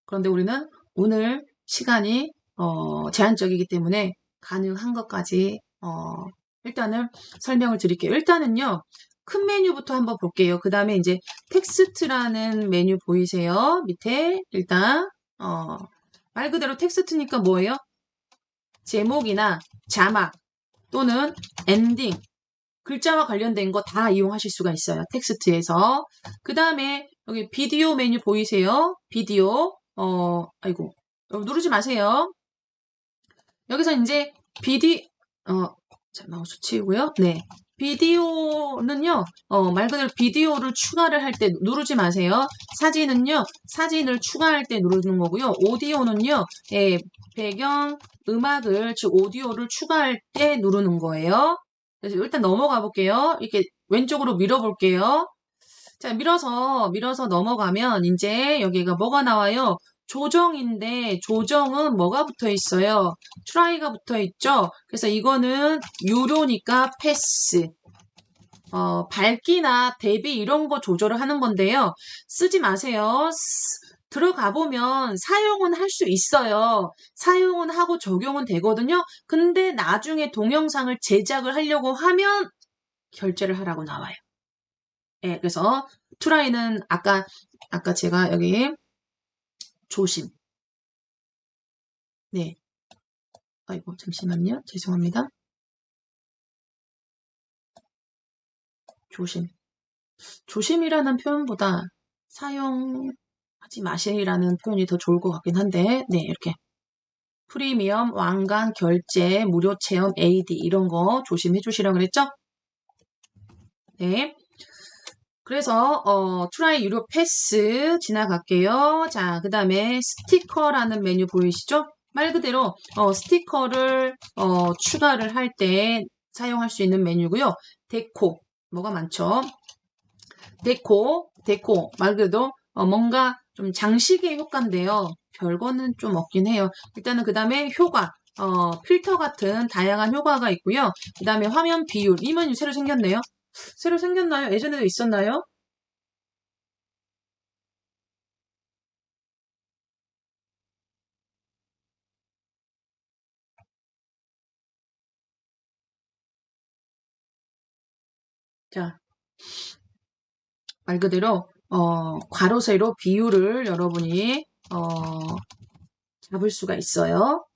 그런데 우리는 오늘 시간이 제한적이기 때문에 가능한 것까지 일단은 설명을 드릴게요. 일단은요. 큰 메뉴부터 한번 볼게요. 그 다음에 이제 텍스트라는 메뉴 보이세요? 밑에 일단 말 그대로 텍스트니까 뭐예요? 제목이나 자막 또는 엔딩 글자와 관련된 거 다 이용하실 수가 있어요. 텍스트에서. 그 다음에 여기 비디오 메뉴 보이세요? 비디오. 아이고. 누르지 마세요. 여기서 이제 자, 마우스 치우고요. 네. 비디오는요, 말 그대로 비디오를 추가를 할 때 누르지 마세요. 사진은요, 사진을 추가할 때 누르는 거고요. 오디오는요, 예, 배경 음악을, 즉 오디오를 추가할 때 누르는 거예요. 그래서 일단 넘어가 볼게요. 이렇게 왼쪽으로 밀어볼게요. 자, 밀어서 넘어가면 이제 여기가 뭐가 나와요? 조정인데 조정은 뭐가 붙어 있어요? 트라이가 붙어 있죠? 그래서 이거는 유료니까 패스. 밝기나 대비 이런 거 조절을 하는 건데요. 쓰지 마세요. 들어가 보면 사용은 할 수 있어요. 사용은 하고 적용은 되거든요. 근데 나중에 동영상을 제작을 하려고 하면 결제를 하라고 나와요. 예, 그래서 트라이는 아까 제가 여기 조심. 네. 아이고, 잠시만요. 죄송합니다. 조심. 조심이라는 표현보다 사용하지 마시라는 표현이 더 좋을 것 같긴 한데, 네, 이렇게. 프리미엄, 왕관, 결제, 무료 체험, AD 이런 거 조심해 주시라고 그랬죠? 네. 그래서 트라이 유료 패스 지나갈게요. 자, 그 다음에 스티커라는 메뉴 보이시죠? 말 그대로 스티커를 추가를 할 때 사용할 수 있는 메뉴고요. 데코 뭐가 많죠? 데코 말 그대로 뭔가 좀 장식의 효과인데요. 별거는 좀 없긴 해요. 일단은 그 다음에 효과 필터 같은 다양한 효과가 있고요. 그 다음에 화면 비율 이 메뉴 새로 생겼네요. 새로 생겼나요? 예전에도 있었나요? 자, 말 그대로 괄호 세로 비율을 여러분이 잡을 수가 있어요.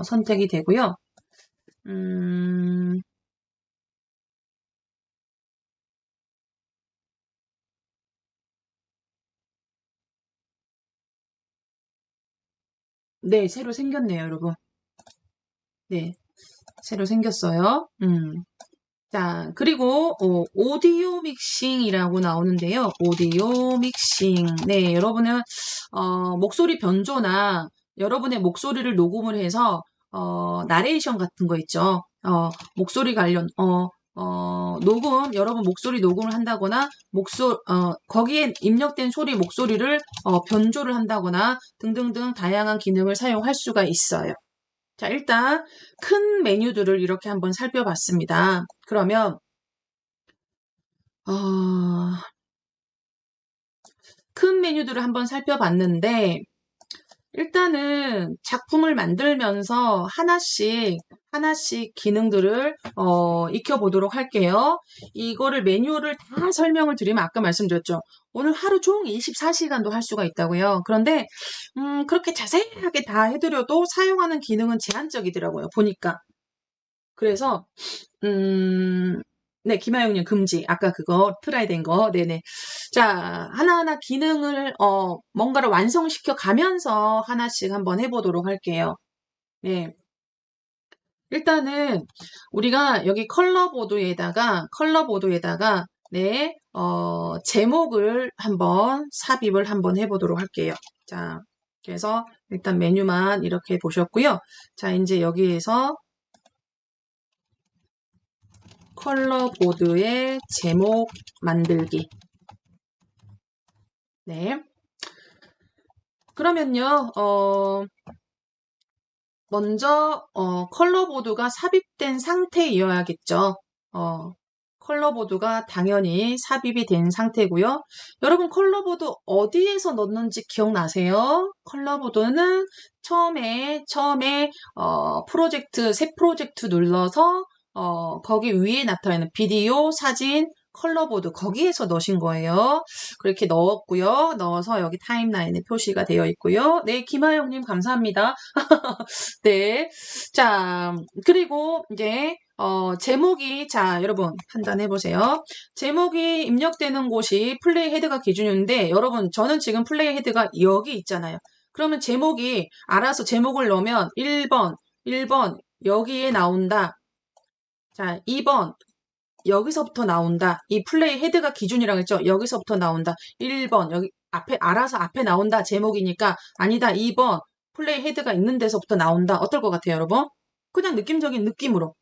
선택이 되고요. 네, 새로 생겼네요, 여러분. 네, 새로 생겼어요. 자, 그리고 오디오 믹싱이라고 나오는데요. 오디오 믹싱. 네, 여러분은 목소리 변조나 여러분의 목소리를 녹음을 해서 나레이션 같은 거 있죠. 목소리 관련 녹음, 여러분 목소리 녹음을 한다거나 거기에 입력된 목소리를 변조를 한다거나 등등등 다양한 기능을 사용할 수가 있어요. 자, 일단 큰 메뉴들을 이렇게 한번 살펴봤습니다. 그러면 큰 메뉴들을 한번 살펴봤는데 일단은 작품을 만들면서 하나씩 기능들을 익혀보도록 할게요. 이거를 매뉴얼을 다 설명을 드리면 아까 말씀드렸죠. 오늘 하루 종일 24시간도 할 수가 있다고요. 그런데 그렇게 자세하게 다 해드려도 사용하는 기능은 제한적이더라고요. 보니까. 그래서 네, 김하영님 금지. 아까 그거 트라이 된 거. 네네. 자, 하나하나 기능을 뭔가를 완성시켜 가면서 하나씩 한번 해보도록 할게요. 네. 일단은 우리가 여기 컬러보드에다가 네, 제목을 한번 삽입을 한번 해보도록 할게요. 자, 그래서 일단 메뉴만 이렇게 보셨고요. 자, 이제 여기에서 컬러 보드의 제목 만들기. 네. 그러면요, 먼저 컬러보드가 삽입된 상태이어야겠죠. 컬러보드가 당연히 삽입이 된 상태고요. 여러분 컬러보드 어디에서 넣는지 기억나세요? 컬러보드는 처음에 프로젝트 새 프로젝트 눌러서 거기 위에 나타나는 비디오, 사진, 컬러보드 거기에서 넣으신 거예요. 그렇게 넣었고요. 넣어서 여기 타임라인에 표시가 되어 있고요. 네, 김하영님 감사합니다. 네. 자, 그리고 이제, 제목이, 자, 여러분, 판단해 보세요. 제목이 입력되는 곳이 플레이 헤드가 기준인데, 여러분, 저는 지금 플레이 헤드가 여기 있잖아요. 그러면 제목이, 알아서 제목을 넣으면 1번, 여기에 나온다. 자, 2번, 여기서부터 나온다. 이 플레이 헤드가 기준이라고 했죠? 여기서부터 나온다. 1번, 여기 앞에, 알아서 앞에 나온다. 제목이니까. 아니다. 2번, 플레이 헤드가 있는 데서부터 나온다. 어떨 것 같아요, 여러분? 그냥 느낌적인 느낌으로.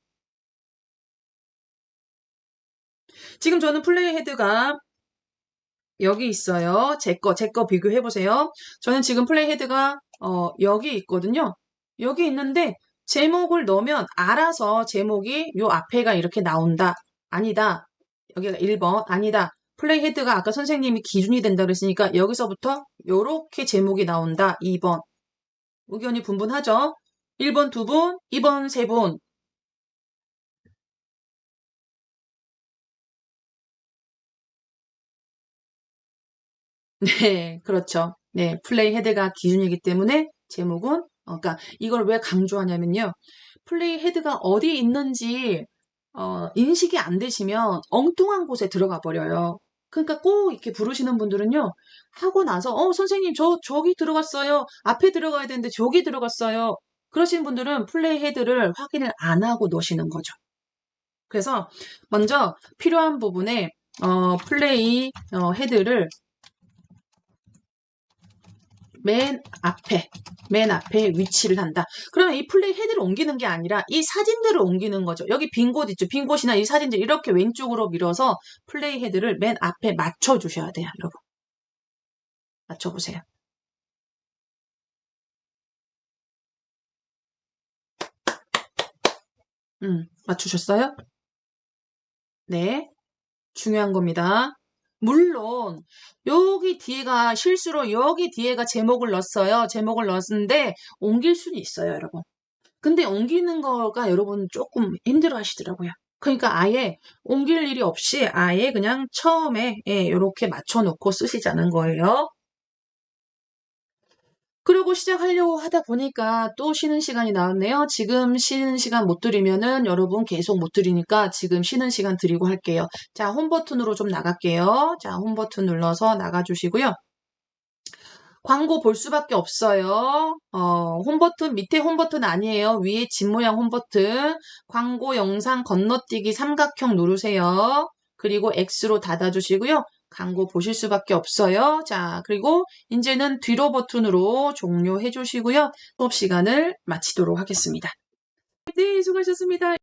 지금 저는 플레이 헤드가 여기 있어요. 제 거 비교해보세요. 저는 지금 플레이 헤드가, 여기 있거든요. 여기 있는데, 제목을 넣으면 알아서 제목이 요 앞에가 이렇게 나온다. 아니다. 여기가 1번. 아니다. 플레이 헤드가 아까 선생님이 기준이 된다 그랬으니까 여기서부터 요렇게 제목이 나온다. 2번. 의견이 분분하죠? 1번 2분, 2번 3분. 네, 그렇죠. 네, 플레이 헤드가 기준이기 때문에 제목은, 그러니까 이걸 왜 강조하냐면요. 플레이 헤드가 어디 있는지 인식이 안 되시면 엉뚱한 곳에 들어가 버려요. 그러니까 꼭 이렇게 부르시는 분들은요. 하고 나서 선생님 저기 들어갔어요. 앞에 들어가야 되는데 저기 들어갔어요. 그러신 분들은 플레이 헤드를 확인을 안 하고 놓으시는 거죠. 그래서 먼저 필요한 부분에 플레이 헤드를 맨 앞에 위치를 한다. 그러면 이 플레이 헤드를 옮기는 게 아니라 이 사진들을 옮기는 거죠. 여기 빈 곳 있죠. 빈 곳이나 이 사진들 이렇게 왼쪽으로 밀어서 플레이 헤드를 맨 앞에 맞춰주셔야 돼요. 여러분. 맞춰보세요. 맞추셨어요? 네. 중요한 겁니다. 물론 여기 뒤에가 실수로 여기 뒤에가 제목을 넣었어요. 제목을 넣었는데 옮길 수는 있어요, 여러분. 근데 옮기는 거가 여러분 조금 힘들어 하시더라고요. 그러니까 아예 옮길 일이 없이 아예 그냥 처음에 이렇게 맞춰놓고 쓰시자는 거예요. 그리고 시작하려고 하다 보니까 또 쉬는 시간이 나왔네요. 지금 쉬는 시간 못 드리면은 여러분 계속 못 드리니까 지금 쉬는 시간 드리고 할게요. 자, 홈 버튼으로 좀 나갈게요. 자, 홈 버튼 눌러서 나가주시고요. 광고 볼 수밖에 없어요. 홈 버튼, 밑에 홈 버튼 아니에요. 위에 집 모양 홈 버튼. 광고 영상 건너뛰기 삼각형 누르세요. 그리고 X로 닫아주시고요. 광고 보실 수밖에 없어요. 자, 그리고 이제는 뒤로 버튼으로 종료해 주시고요. 수업 시간을 마치도록 하겠습니다. 네, 수고하셨습니다.